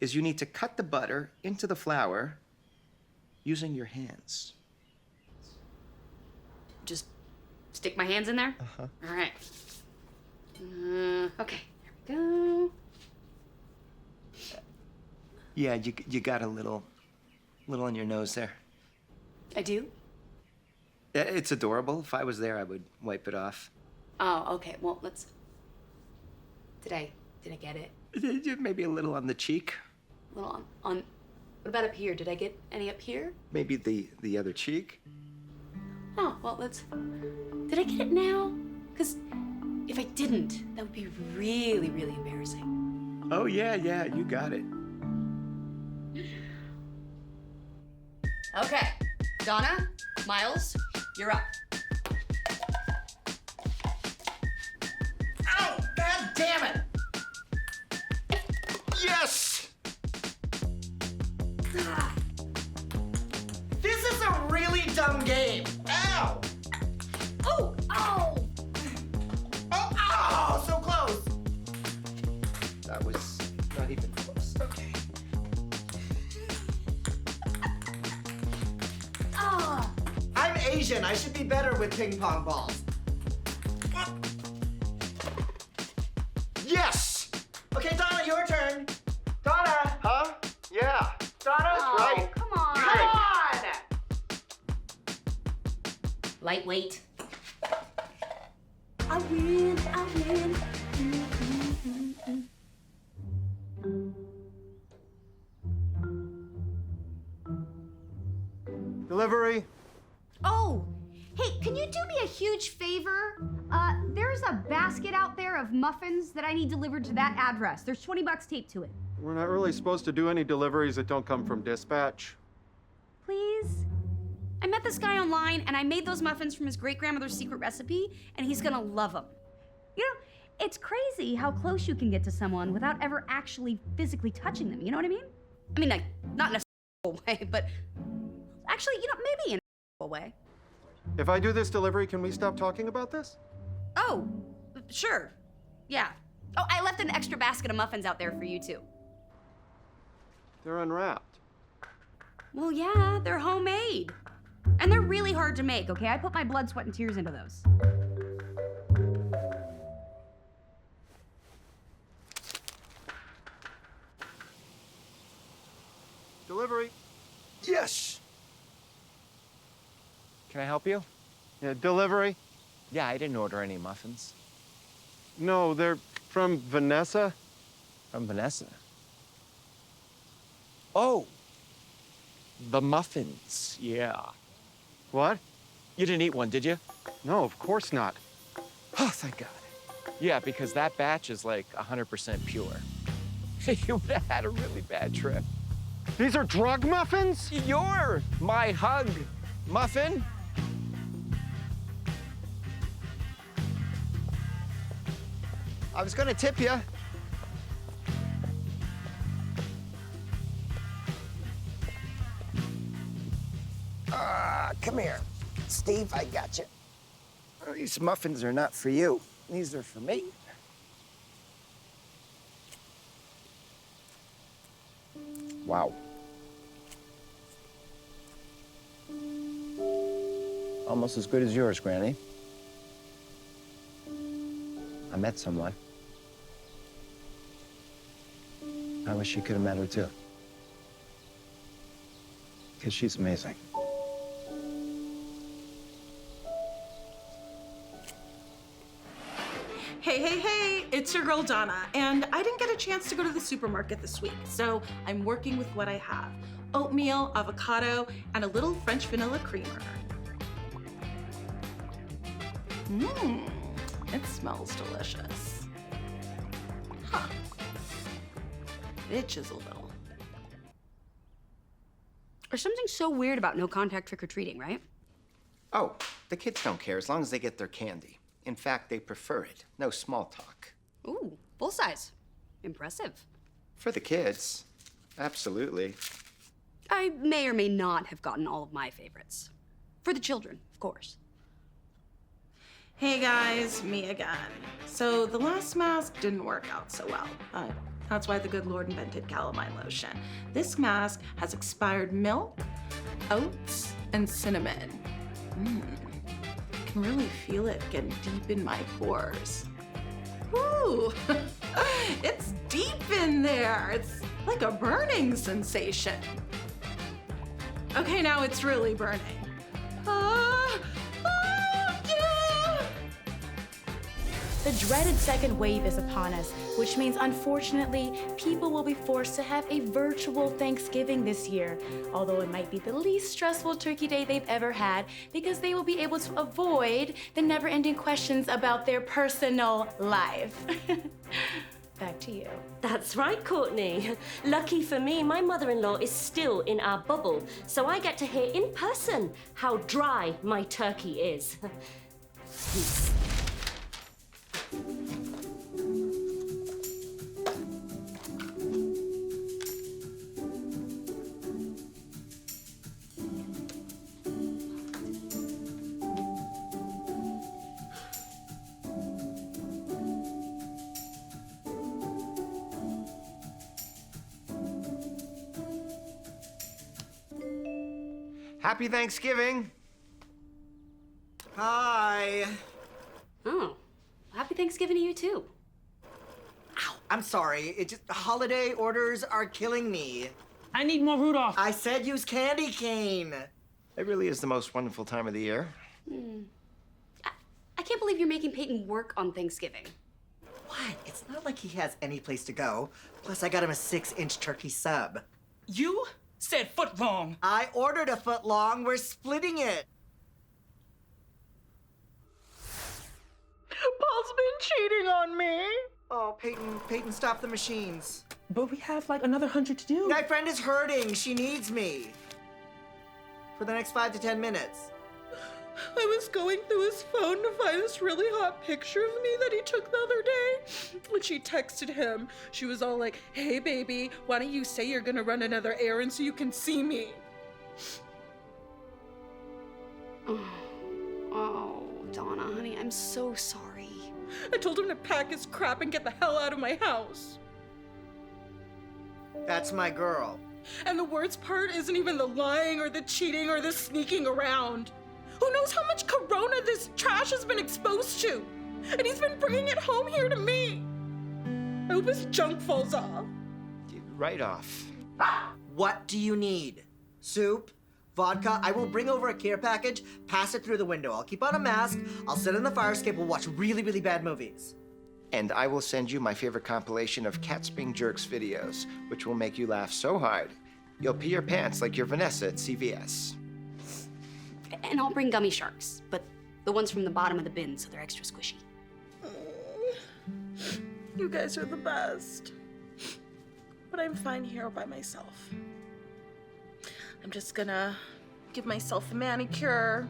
is you need to cut the butter into the flour using your hands. Just stick my hands in there? Uh-huh. All right. Okay, there we go. Yeah, you got a little on your nose there. I do? It's adorable. If I was there, I would wipe it off. Oh, okay. Well, let's. Did I get it? Maybe a little on the cheek. A little on. What about up here? Did I get any up here? Maybe the other cheek. Oh, well, let's. Did I get it now? Because if I didn't, that would be really, really embarrassing. Oh, yeah, you got it. Okay. Donna, Miles, you're up. Ow! God damn it! Yes! This is a really dumb game. Ow! Oh! Ow! Oh! Ow! So close! That was not even close. Okay. I'm Asian. I should be better with ping pong balls. Yes! Okay, Donna, your turn. Donna! Huh? Yeah. Donna? Right. Come on. You drink. Lightweight. I win, I win. Delivery. Oh, hey, can you do me a huge favor? There's a basket out there of muffins that I need delivered to that address. There's 20 bucks taped to it. We're not really supposed to do any deliveries that don't come from dispatch. Please? I met this guy online and I made those muffins from his great-grandmother's secret recipe and he's gonna love them. You know, it's crazy how close you can get to someone without ever actually physically touching them. You know what I mean? I mean, like, not in a way, but actually, maybe in a way. If I do this delivery, can we stop talking about this? Oh, sure. Yeah. Oh, I left an extra basket of muffins out there for you, too. They're unwrapped. Well, yeah, they're homemade. And they're really hard to make, okay? I put my blood, sweat, and tears into those. Delivery. Yes. Can I help you? Yeah, delivery. Yeah, I didn't order any muffins. No, they're from Vanessa. From Vanessa? Oh, the muffins, yeah. What? You didn't eat one, did you? No, of course not. Oh, thank God. Yeah, because that batch is like 100% pure. You would have had a really bad trip. These are drug muffins? You're my hug muffin. I was gonna tip you. Come here. Steve, I got you. Well, these muffins are not for you. These are for me. Wow. Almost as good as yours, Granny. I met someone. I wish you could have met her too. Because she's amazing. Hey, it's your girl Donna, and I didn't get a chance to go to the supermarket this week, so I'm working with what I have. Oatmeal, avocado, and a little French vanilla creamer. It smells delicious. Huh. Itches a little. There's something so weird about no contact trick-or-treating, right? Oh, the kids don't care as long as they get their candy. In fact, they prefer it. No small talk. Ooh, full size. Impressive. For the kids, absolutely. I may or may not have gotten all of my favorites. For the children, of course. Hey guys, me again. So the last mask didn't work out so well. That's why the good Lord invented calamine lotion. This mask has expired milk, oats, and cinnamon. I can really feel it getting deep in my pores. Ooh, it's deep in there. It's like a burning sensation. Okay, now it's really burning. Yeah! The dreaded second wave is upon us, which means unfortunately, people will be forced to have a virtual Thanksgiving this year, although it might be the least stressful turkey day they've ever had because they will be able to avoid the never-ending questions about their personal life. Back to you. That's right, Courtney. Lucky for me, my mother-in-law is still in our bubble, so I get to hear in person how dry my turkey is. Happy Thanksgiving. Hi. Oh, happy Thanksgiving to you too. Ow, I'm sorry. Holiday orders are killing me. I need more Rudolph. I said use candy cane. It really is the most wonderful time of the year. I can't believe you're making Peyton work on Thanksgiving. What? It's not like he has any place to go. Plus, I got him a 6-inch turkey sub. You said foot long. I ordered a foot long. We're splitting it. Paul's been cheating on me. Oh, Peyton, stop the machines. But we have like another 100 to do. My friend is hurting. She needs me. For the next 5 to 10 minutes. I was going through his phone to find this really hot picture of me that he took the other day. When she texted him, she was all like, "Hey baby, why don't you say you're gonna run another errand so you can see me?" Oh, Donna, honey, I'm so sorry. I told him to pack his crap and get the hell out of my house. That's my girl. And the worst part isn't even the lying or the cheating or the sneaking around. Who knows how much corona this trash has been exposed to? And he's been bringing it home here to me. I hope his junk falls off. Right off. What do you need? Soup? Vodka? I will bring over a care package, pass it through the window. I'll keep on a mask, I'll sit in the fire escape, we'll watch really, really bad movies. And I will send you my favorite compilation of Cats Being Jerks videos, which will make you laugh so hard, you'll pee your pants like you're Vanessa at CVS. And I'll bring gummy sharks, but the ones from the bottom of the bin so they're extra squishy. You guys are the best. But I'm fine here by myself. I'm just gonna give myself a manicure,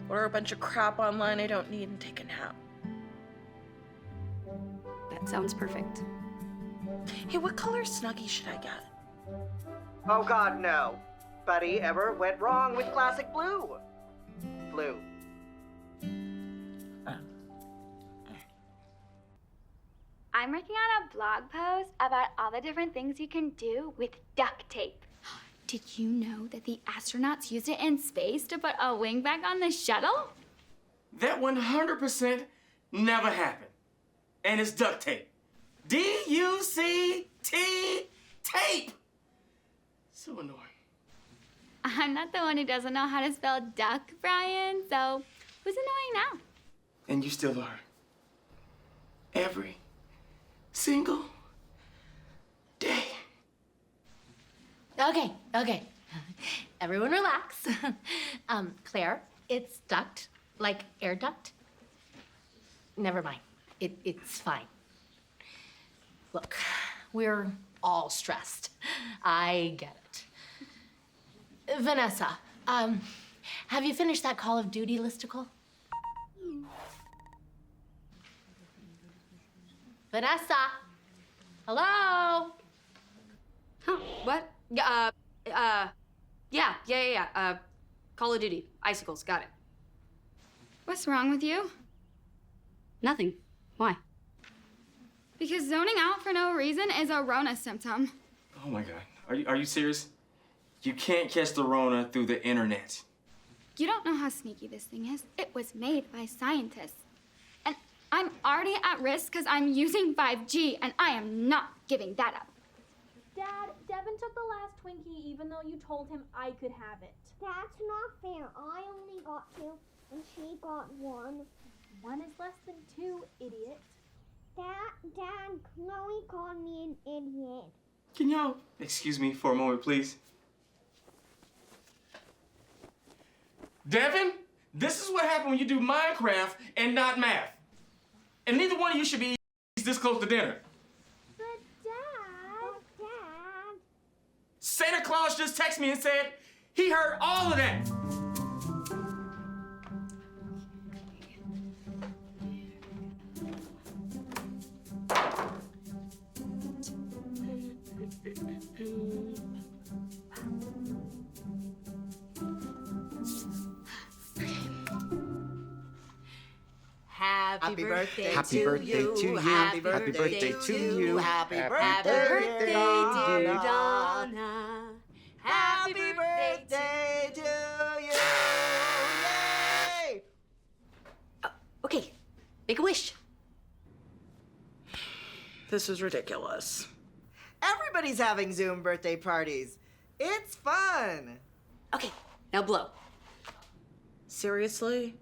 order a bunch of crap online I don't need, and take a nap. That sounds perfect. Hey, what color Snuggie should I get? Oh God, no. Buddy ever went wrong with classic blue. Blue. I'm working on a blog post about all the different things you can do with duct tape. Did you know that the astronauts used it in space to put a wing back on the shuttle? That 100% never happened. And it's duct tape. D-U-C-T, tape. So annoying. I'm not the one who doesn't know how to spell duck, Brian, so who's annoying now? And you still are. Every single day. Okay. Everyone relax. Claire, it's duct, like air duct. Never mind. It's fine. Look, we're all stressed. I get it. Vanessa, have you finished that Call of Duty listicle? Vanessa? Hello? Huh, what? Yeah. Call of Duty. Icicles, got it. What's wrong with you? Nothing. Why? Because zoning out for no reason is a Rona symptom. Oh my God. Are you serious? You can't catch the Rona through the internet. You don't know how sneaky this thing is. It was made by scientists. And I'm already at risk because I'm using 5G, and I am not giving that up. Dad, Devin took the last Twinkie even though you told him I could have it. That's not fair. I only got 2 and she got 1. 1 is less than 2, idiot. Dad, Chloe called me an idiot. Can y'all excuse me for a moment, please? Devin, this is what happened when you do Minecraft and not math. And neither one of you should be this close to dinner. But Dad. Santa Claus just texted me and said he heard all of that. Happy birthday Happy birthday to you. Happy birthday to you. Happy birthday, dear Donna. Happy birthday to you. Yay! Okay, make a wish. This is ridiculous. Everybody's having Zoom birthday parties. It's fun. Okay, now blow. Seriously?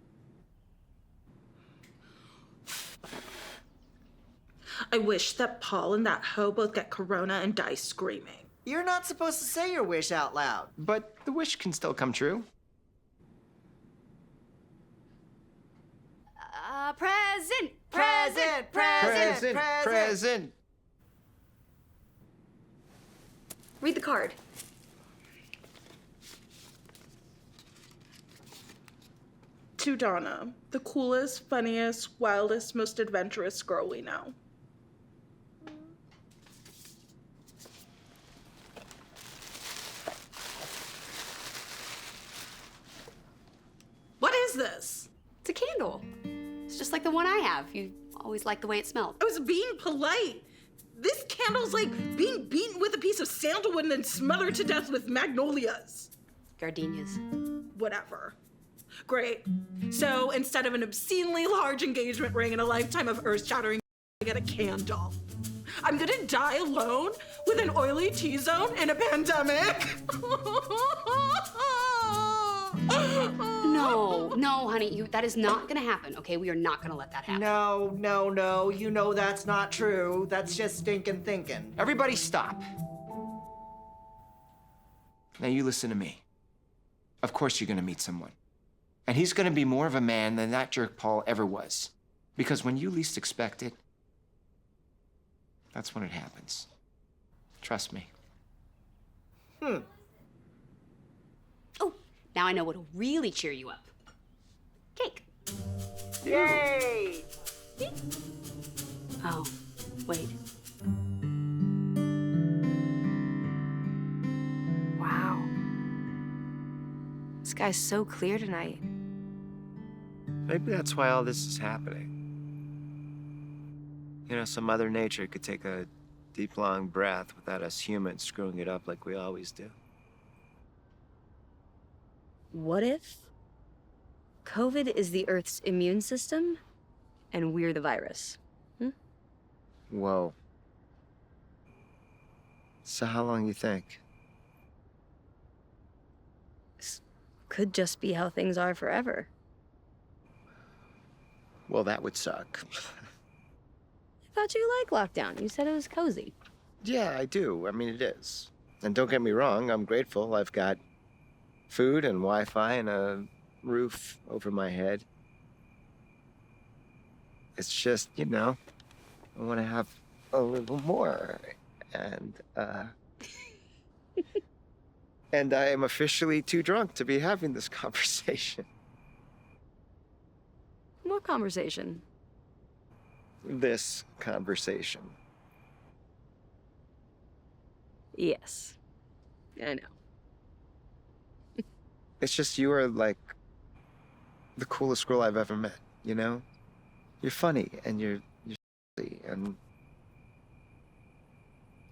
I wish that Paul and that hoe both get corona and die screaming. You're not supposed to say your wish out loud. But the wish can still come true. Present. Read the card. To Donna, the coolest, funniest, wildest, most adventurous girl we know. What is this? It's a candle. It's just like the one I have. You always like the way it smelled. I was being polite. This candle's like being beaten with a piece of sandalwood and then smothered to death with magnolias. Gardenias. Whatever. Great. So instead of an obscenely large engagement ring and a lifetime of earth-shattering, I get a candle. I'm gonna die alone with an oily T-zone in a pandemic. No, honey, that is not gonna happen, okay? We are not gonna let that happen. No. You know that's not true. That's just stinking thinking. Everybody stop. Now you listen to me. Of course you're gonna meet someone. And he's gonna be more of a man than that jerk Paul ever was. Because when you least expect it, that's when it happens. Trust me. Oh, now I know what'll really cheer you up. Cake. Yay! Oh, wait. Wow. The sky's so clear tonight. Maybe that's why all this is happening. You know, so Mother Nature could take a deep, long breath without us humans screwing it up like we always do. What if COVID is the Earth's immune system and we're the virus? Whoa. So how long you think? This could just be how things are forever. Well, that would suck. I thought you liked lockdown. You said it was cozy. Yeah, I do. I mean, it is. And don't get me wrong, I'm grateful. I've got food and Wi-Fi and a roof over my head. It's just, you know, I want to have a little more. And, and I am officially too drunk to be having this conversation. What conversation? This conversation. Yes. I know. It's just you are like the coolest girl I've ever met, you know? You're funny and you're silly and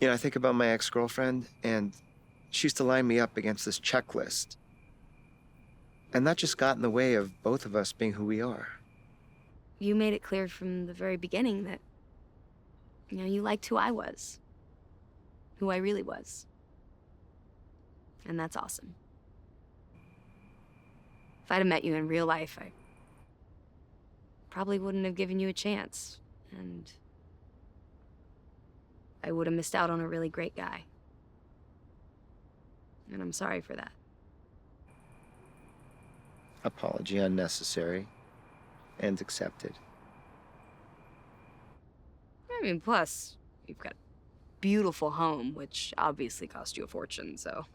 you know, I think about my ex-girlfriend and she used to line me up against this checklist. And that just got in the way of both of us being who we are. You made it clear from the very beginning that, you know, you liked who I was. Who I really was. And that's awesome. If I'd have met you in real life, I probably wouldn't have given you a chance. And I would have missed out on a really great guy. And I'm sorry for that. Apology unnecessary and accepted. I mean, plus, you've got a beautiful home, which obviously cost you a fortune, so.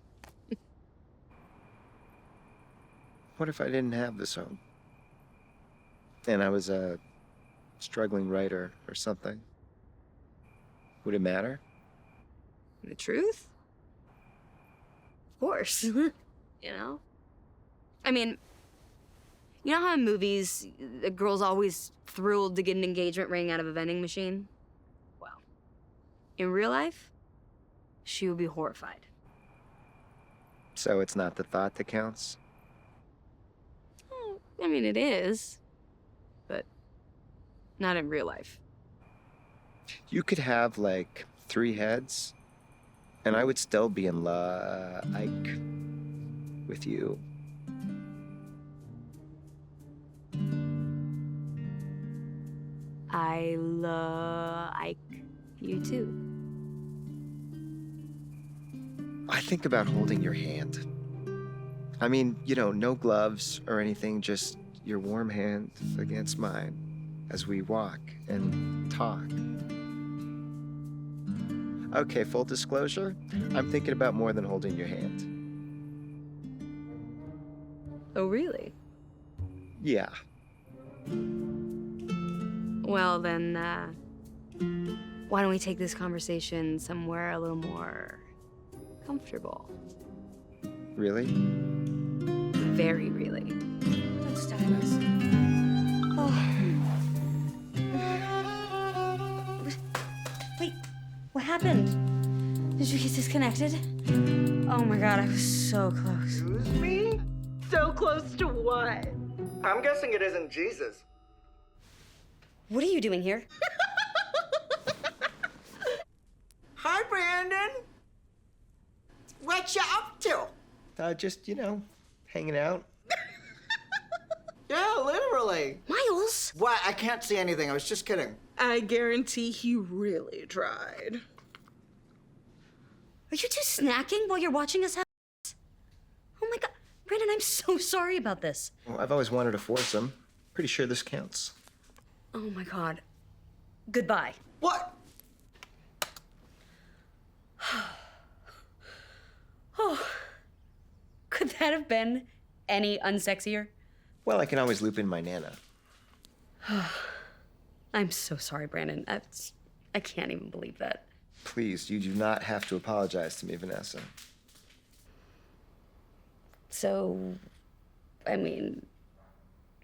What if I didn't have this home? And I was a struggling writer or something? Would it matter? The truth? Of course. You know? I mean, you know how in movies, the girl's always thrilled to get an engagement ring out of a vending machine? Well, in real life, she would be horrified. So it's not the thought that counts? I mean, it is, but not in real life. You could have like 3 heads, and I would still be in love with you. I like you too. I think about holding your hand. I mean, you know, no gloves or anything, just your warm hand against mine as we walk and talk. Okay, full disclosure, I'm thinking about more than holding your hand. Oh, really? Yeah. Well, then, why don't we take this conversation somewhere a little more comfortable? Really? Very really. That's stylish. Wait, what happened? Did you get disconnected? Oh my god, I was so close. Excuse me? So close to what? I'm guessing it isn't Jesus. What are you doing here? Hi, Brandon. What you up to? Just, you know, hanging out. Yeah, literally. Miles! What? I can't see anything. I was just kidding. I guarantee he really tried. Are you two snacking while you're watching us have sex? Oh my god. Brandon, I'm so sorry about this. Well, I've always wanted a foursome. Pretty sure this counts. Oh my god. Goodbye. What? Oh. Could that have been any unsexier? Well, I can always loop in my Nana. I'm so sorry, Brandon. I can't even believe that. Please, you do not have to apologize to me, Vanessa. So, I mean,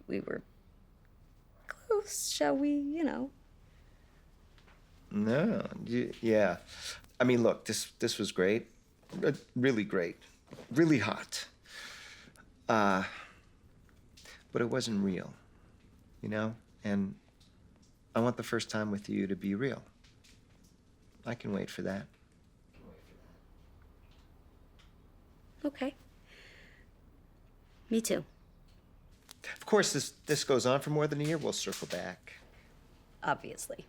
we were close, shall we, you know, No, yeah. I mean, look, this was great. Really great. Really hot. But it wasn't real, you know? And I want the first time with you to be real. I can wait for that. Okay. Me too. Of course, this goes on for more than a year. We'll circle back. Obviously.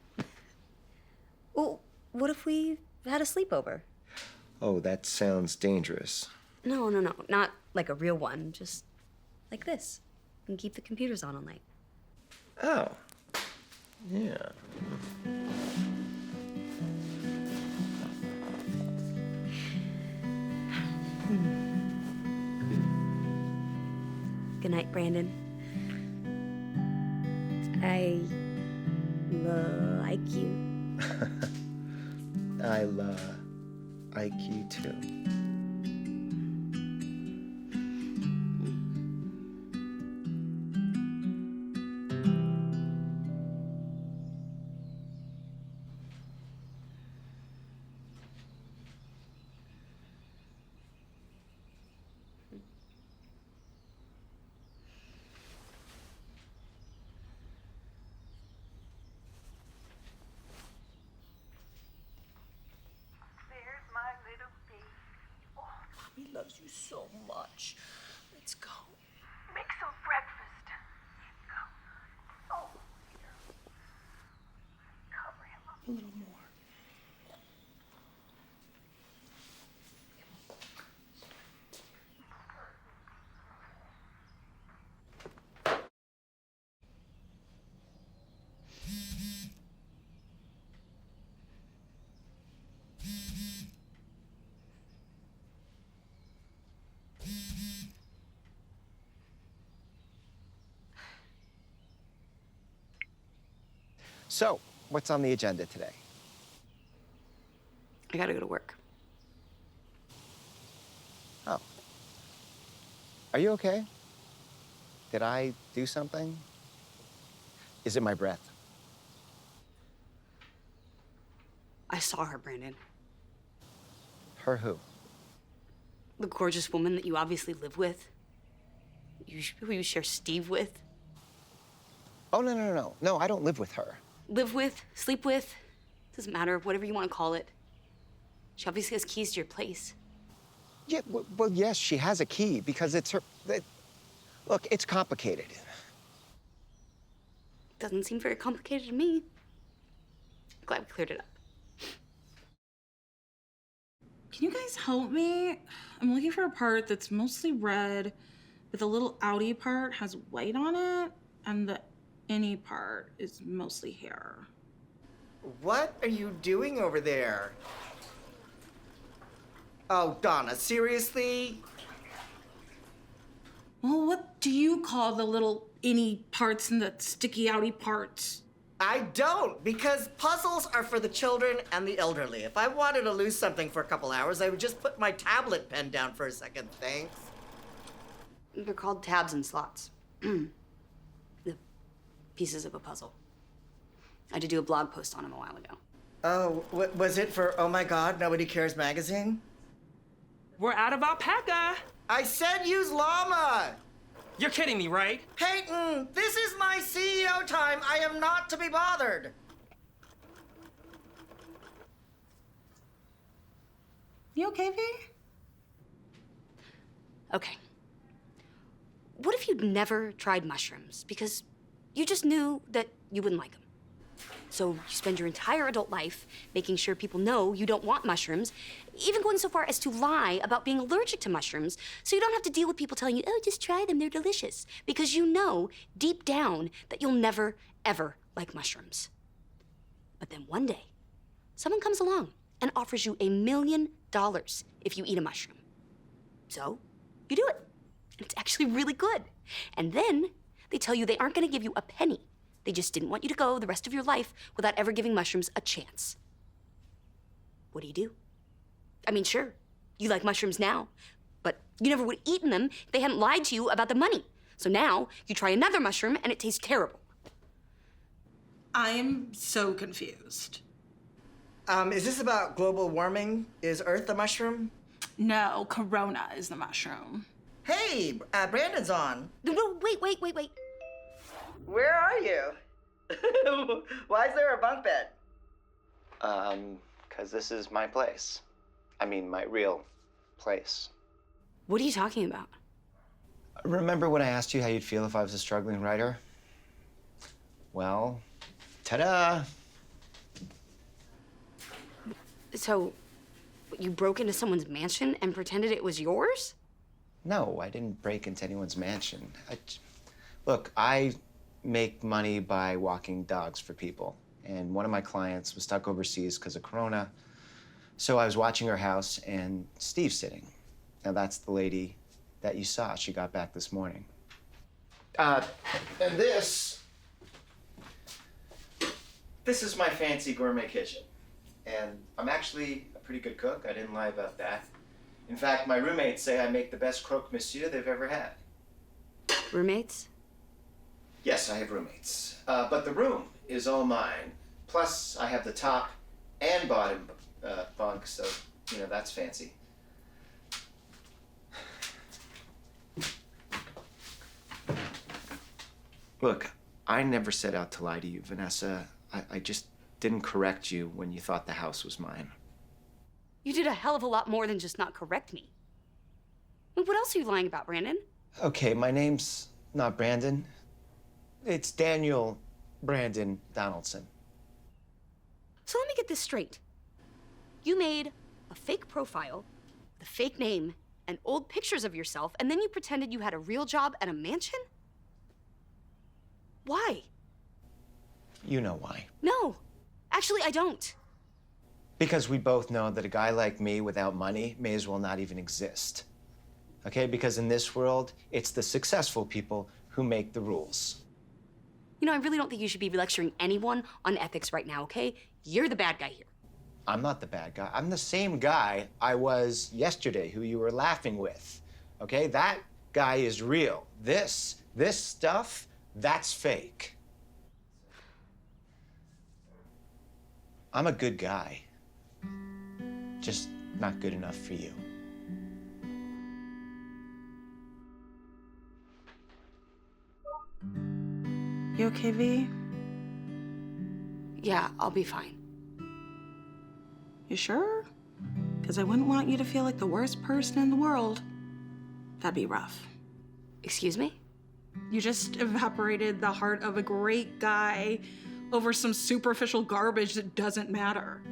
Well, what if we had a sleepover? Oh, that sounds dangerous. No, not like a real one. Just like this. And keep the computers on all night. Oh, yeah. Good night, Brandon. I like you. I like you too. He loves you so much. Let's go. Make some breakfast. Go. Oh, here. Cover him up. A little more. So, what's on the agenda today? I gotta go to work. Oh. Are you okay? Did I do something? Is it my breath? I saw her, Brandon. Her who? The gorgeous woman that you obviously live with. Who you share Steve with. Oh, no. No, I don't live with her. Live with, sleep with, doesn't matter, whatever you want to call it. She obviously has keys to your place. Yeah, well, yes, she has a key because it's her. Look, it's complicated. Doesn't seem very complicated to me. Glad we cleared it up. Can you guys help me? I'm looking for a part that's mostly red, but the little outie part has white on it, and the innie part is mostly hair. What are you doing over there? Oh, Donna, seriously? Well, what do you call the little innie parts and the sticky outie parts? I don't, because puzzles are for the children and the elderly. If I wanted to lose something for a couple hours, I would just put my tablet pen down for a second, thanks. They're called tabs and slots. The pieces of a puzzle. I had to do a blog post on them a while ago. Oh, was it for Oh My God, Nobody Cares magazine? We're out of alpaca. I said use llama. You're kidding me, right? Peyton, this is my CEO time. I am not to be bothered. You okay, V? Okay. What if you'd never tried mushrooms because you just knew that you wouldn't like them? So you spend your entire adult life making sure people know you don't want mushrooms, even going so far as to lie about being allergic to mushrooms so you don't have to deal with people telling you, oh, just try them, they're delicious. Because you know deep down that you'll never, ever like mushrooms. But then one day, someone comes along and offers you $1 million if you eat a mushroom. So you do it. And it's actually really good. And then they tell you they aren't going to give you a penny. They just didn't want you to go the rest of your life without ever giving mushrooms a chance. What do? I mean, sure, you like mushrooms now, but you never would have eaten them if they hadn't lied to you about the money. So now you try another mushroom and it tastes terrible. I am so confused. Is this about global warming? Is Earth a mushroom? No, Corona is the mushroom. Hey, Brandon's on. No, wait. Where are you? Why is there a bunk bed? Because this is my place. I mean, my real place. What are you talking about? Remember when I asked you how you'd feel if I was a struggling writer? Well, ta-da! So, you broke into someone's mansion and pretended it was yours? No, I didn't break into anyone's mansion. Look, I make money by walking dogs for people. And one of my clients was stuck overseas because of Corona. So I was watching her house and Steve's sitting. Now that's the lady that you saw. She got back this morning. And this is my fancy gourmet kitchen. And I'm actually a pretty good cook. I didn't lie about that. In fact, my roommates say I make the best croque monsieur they've ever had. Roommates? Yes, I have roommates. But the room is all mine. Plus, I have the top and bottom bunk, so, you know, that's fancy. Look, I never set out to lie to you, Vanessa. I just didn't correct you when you thought the house was mine. You did a hell of a lot more than just not correct me. What else are you lying about, Brandon? Okay, my name's not Brandon. It's Daniel Brandon Donaldson. So let me get this straight. You made a fake profile, the fake name, and old pictures of yourself, and then you pretended you had a real job at a mansion? Why? You know why. No, actually, I don't. Because we both know that a guy like me without money may as well not even exist. Okay? Because in this world, it's the successful people who make the rules. You know, I really don't think you should be lecturing anyone on ethics right now, okay? You're the bad guy here. I'm not the bad guy. I'm the same guy I was yesterday who you were laughing with. Okay? That guy is real. This stuff, that's fake. I'm a good guy. Just not good enough for you. You okay, V? Yeah, I'll be fine. You sure? Because I wouldn't want you to feel like the worst person in the world. That'd be rough. Excuse me? You just evaporated the heart of a great guy over some superficial garbage that doesn't matter.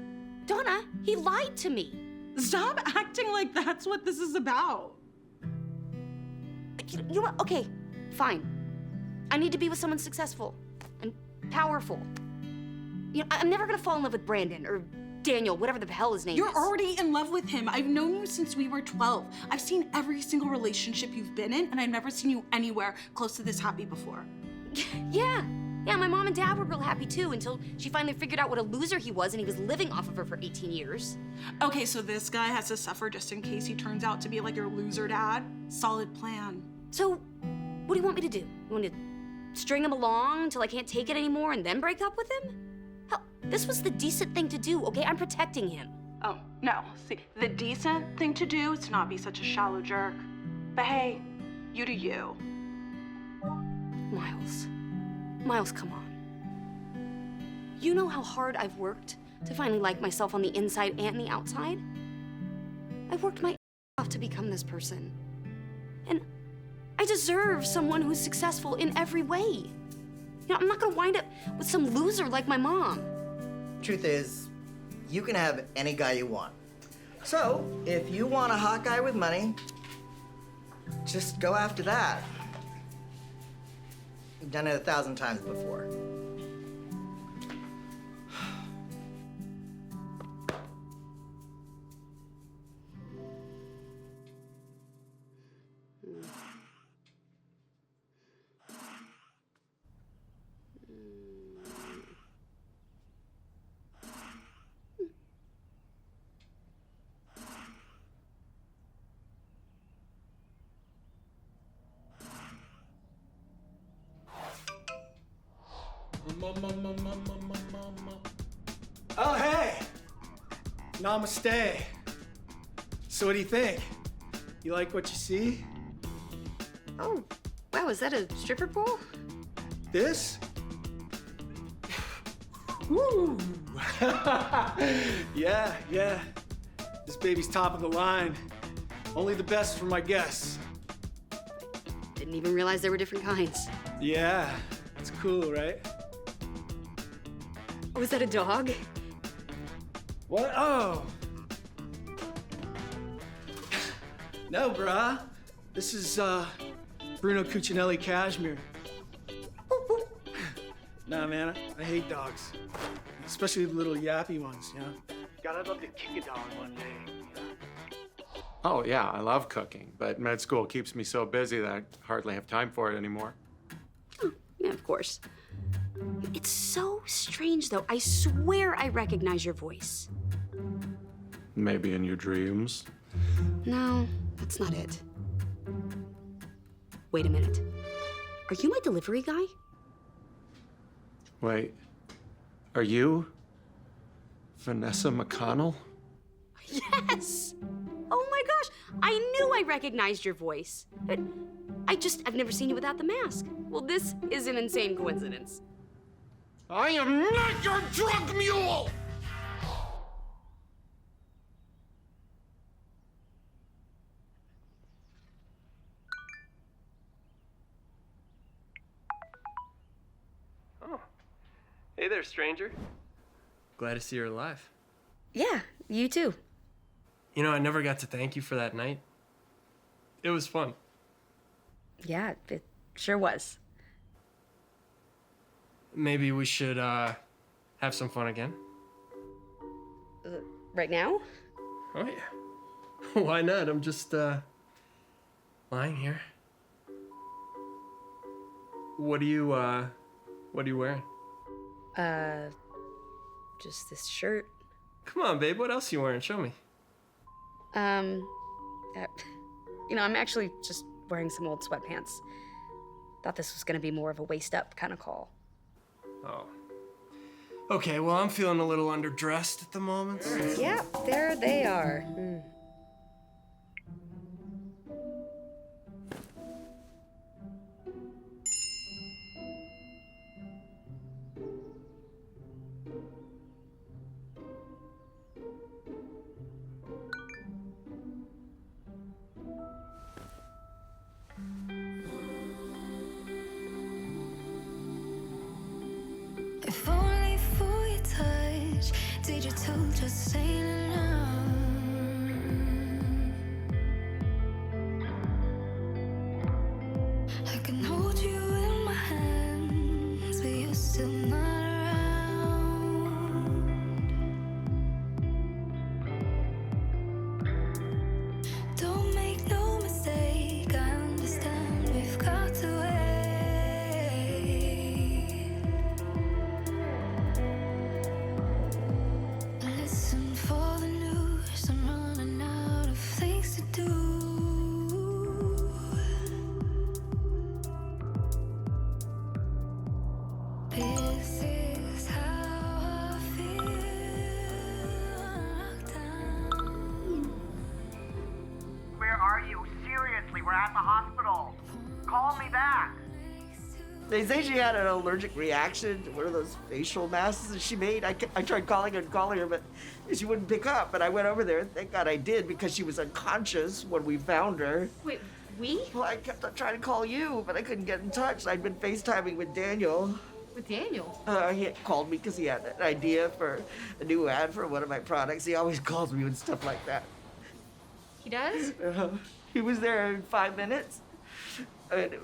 Donna, he lied to me. Stop acting like that's what this is about. You know what? Okay, fine. I need to be with someone successful and powerful. You know, I'm never gonna fall in love with Brandon or Daniel, whatever the hell his name is. You're already in love with him. I've known you since we were 12. I've seen every single relationship you've been in, and I've never seen you anywhere close to this happy before. Yeah, my mom and dad were real happy too until she finally figured out what a loser he was and he was living off of her for 18 years. Okay, so this guy has to suffer just in case he turns out to be like your loser dad? Solid plan. So, what do you want me to do? You want to string him along till I can't take it anymore and then break up with him? Hell, this was the decent thing to do, okay? I'm protecting him. Oh, no. See, the decent thing to do is to not be such a shallow jerk. But hey, you do you. Miles, come on. You know how hard I've worked to finally like myself on the inside and the outside? I've worked my ass off to become this person. And I deserve someone who's successful in every way. You know, I'm not gonna wind up with some loser like my mom. Truth is, you can have any guy you want. So, if you want a hot guy with money, just go after that. You've done it 1,000 times before. Oh, hey! Namaste. So what do you think? You like what you see? Oh, wow, is that a stripper pole? This? Woo! Yeah. This baby's top of the line. Only the best for my guests. Didn't even realize there were different kinds. Yeah, it's cool, right? Oh, is that a dog? What? Oh. No, brah. This is, Bruno Cucinelli Cashmere. Nah, man, I hate dogs. Especially the little yappy ones, you know? God, I'd love to kick a dog one day, you know? Oh, yeah, I love cooking, but med school keeps me so busy that I hardly have time for it anymore. Yeah, of course. It's so strange, though. I swear I recognize your voice. Maybe in your dreams. No, that's not it. Wait a minute. Are you my delivery guy? Wait, are you Vanessa McConnell? Yes! Oh my gosh, I knew I recognized your voice. I've never seen you without the mask. Well, this is an insane coincidence. I am not your drug mule! Oh. Hey there, stranger. Glad to see you're alive. Yeah, you too. You know, I never got to thank you for that night. It was fun. Yeah, it sure was. Maybe we should, have some fun again? Right now? Oh, yeah. Why not? I'm just, lying here. What are you wearing? Just this shirt. Come on, babe, what else are you wearing? Show me. I'm actually just wearing some old sweatpants. Thought this was gonna be more of a waist up kind of call. Oh. Okay, well, I'm feeling a little underdressed at the moment. Yeah, there they are. If only for your touch, digital just ain't enough. I can hold you in my hands, but you're still not around. Don't make no mistake, I understand we've got to wait. Listen for the news, I'm running out of things to do. This is how I feel locked down. Where are you? Seriously, we're at the hospital. Call me back. They say she had an allergic reaction to one of those facial masks that she made. I tried calling her, but she wouldn't pick up. And I went over there. Thank God I did, because she was unconscious when we found her. Wait, we? Well, I kept on trying to call you, but I couldn't get in touch. I'd been FaceTiming with Daniel. With Daniel? He had called me because he had an idea for a new ad for one of my products. He always calls me with stuff like that. He does? He was there in 5 minutes.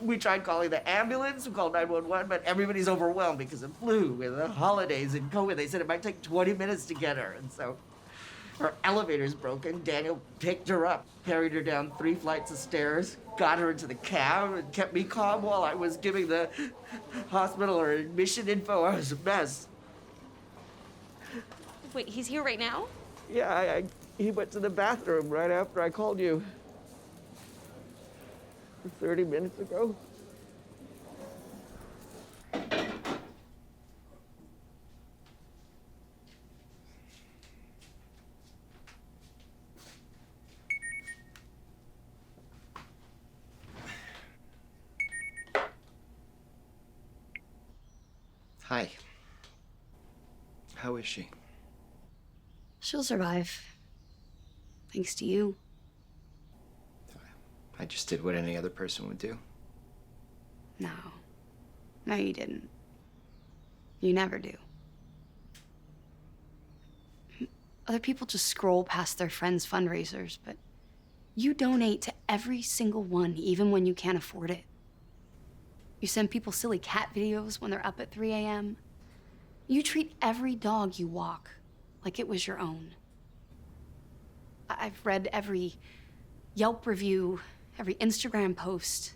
We tried calling the ambulance, we called 911, but everybody's overwhelmed because of flu and the holidays and COVID. They said it might take 20 minutes to get her, and so her elevator's broken. Daniel picked her up, carried her down 3 flights of stairs, got her into the cab, and kept me calm while I was giving the hospital her admission info. I was a mess. Wait, he's here right now? Yeah, he went to the bathroom right after I called you. 30 minutes ago. Hi. How is she? She'll survive. Thanks to you. I just did what any other person would do. No. No, you didn't. You never do. Other people just scroll past their friends' fundraisers, but you donate to every single one, even when you can't afford it. You send people silly cat videos when they're up at 3 a.m. You treat every dog you walk like it was your own. I've read every Yelp review, every Instagram post.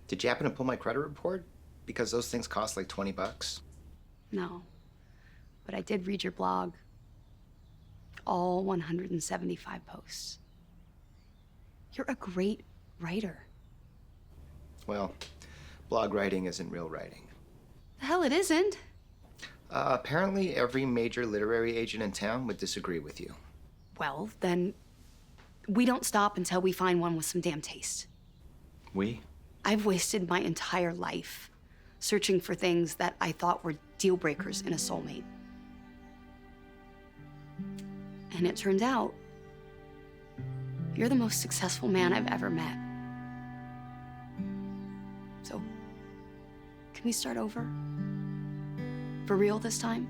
Did you happen to pull my credit report? Because those things cost like 20 bucks. No, but I did read your blog. All 175 posts. You're a great writer. Well, blog writing isn't real writing. The hell it isn't. Apparently every major literary agent in town would disagree with you. Well, then we don't stop until we find one with some damn taste. We? I've wasted my entire life searching for things that I thought were deal breakers in a soulmate. And it turns out, you're the most successful man I've ever met. So, can we start over? For real this time?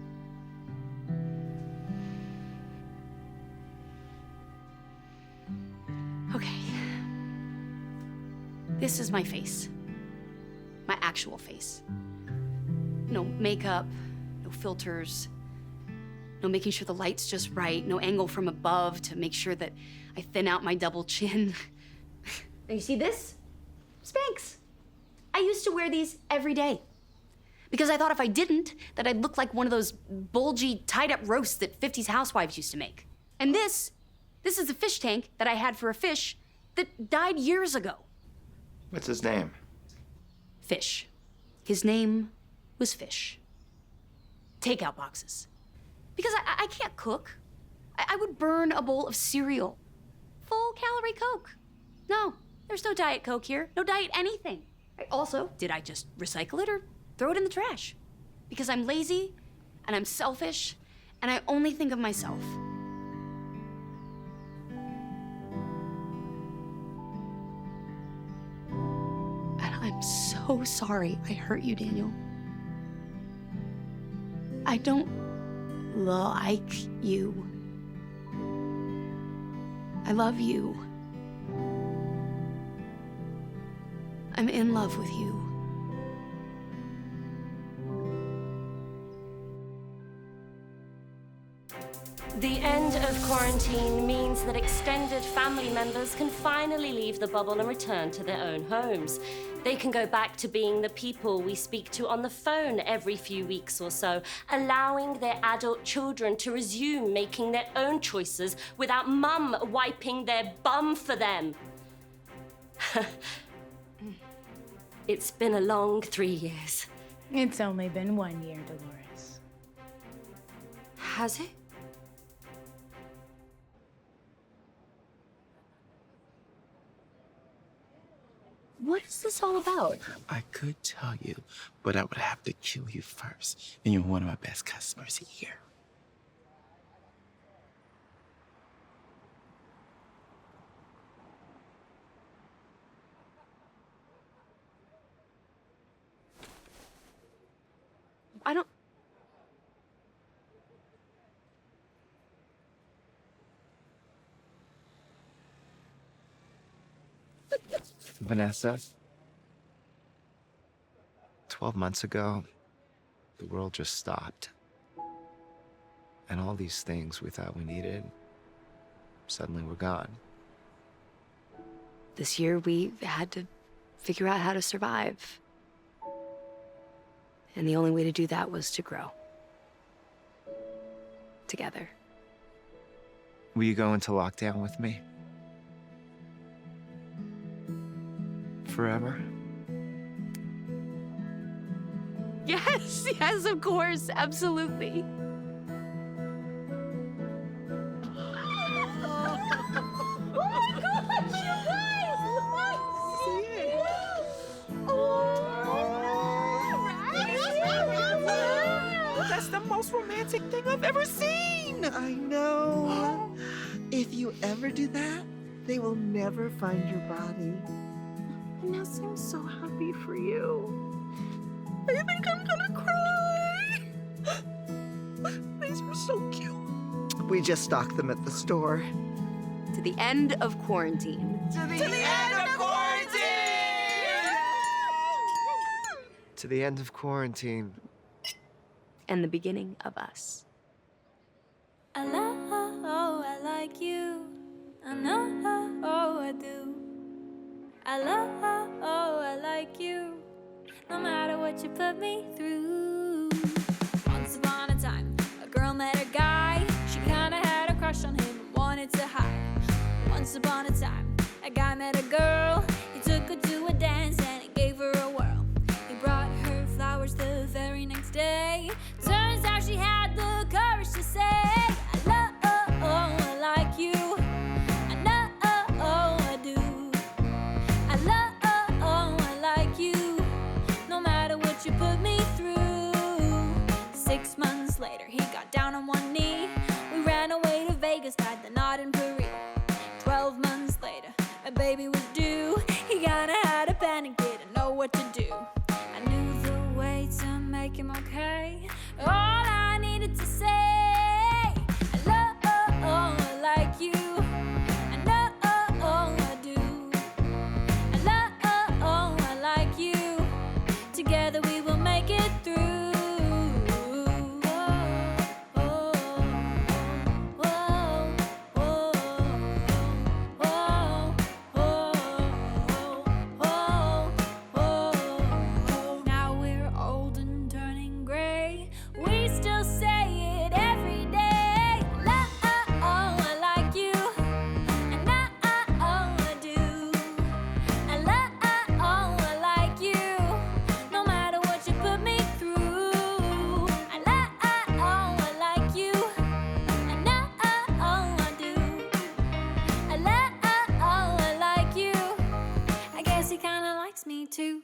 Okay. This is my face. My actual face. No makeup, no filters, no making sure the light's just right, no angle from above to make sure that I thin out my double chin. Now you see this? Spanx. I used to wear these every day. Because I thought if I didn't, that I'd look like one of those bulgy, tied-up roasts that 50s housewives used to make. And this is a fish tank that I had for a fish that died years ago. What's his name? Fish. His name was Fish. Takeout boxes. Because I can't cook. I would burn a bowl of cereal. Full-calorie Coke. No, there's no Diet Coke here. No Diet anything. Also, did I just recycle it or throw it in the trash? Because I'm lazy, and I'm selfish, and I only think of myself. And I'm so sorry I hurt you, Daniel. I don't like you. I love you. I'm in love with you. The end of quarantine means that extended family members can finally leave the bubble and return to their own homes. They can go back to being the people we speak to on the phone every few weeks or so, allowing their adult children to resume making their own choices without mum wiping their bum for them. It's been a long 3 years. It's only been 1 year, Dolores. Has it? What is this all about? I could tell you, but I would have to kill you first. And you're one of my best customers here. I don't... Vanessa, 12 months ago, the world just stopped. And all these things we thought we needed suddenly were gone. This year we had to figure out how to survive. And the only way to do that was to grow. Together. Will you go into lockdown with me? Forever? Yes, yes, of course, absolutely. Oh most romantic thing I've ever seen. I know. If you ever do that, they will never find your body. Vanessa, I'm so happy for you. I think I'm gonna cry. These were so cute. We just stocked them at the store. To the end of quarantine. To the end of quarantine! To the end of quarantine. And the beginning of us. I love, I like you. I know, I do. I love, I like you. No matter what you put me through. Once upon a time, a girl met a guy. She kinda had a crush on him and wanted to hide. Once upon a time, a guy met a girl. He took her to a dance and he gave her a whirl. He brought her flowers the very next day. Turns out she had the courage to say, I love, I like you. I know, I do. I love, I like you. No matter what you put me through. 6 months later, he got down on one knee. We ran away to Vegas, tied the knot in Peru. 12 months later, my baby was due. He kinda had a panic, didn't know what to do. I knew the way to make him okay. All I needed to say, I love, I like you. I know, I do. I love, I like you. Together we will make it through. Now we're old and turning gray. We still say it every day. Love, I like you. I know, I do. I love, I like you. No matter what you put me through. I love, I like you. I know, I do. I love, I like you. I guess he kinda likes me too.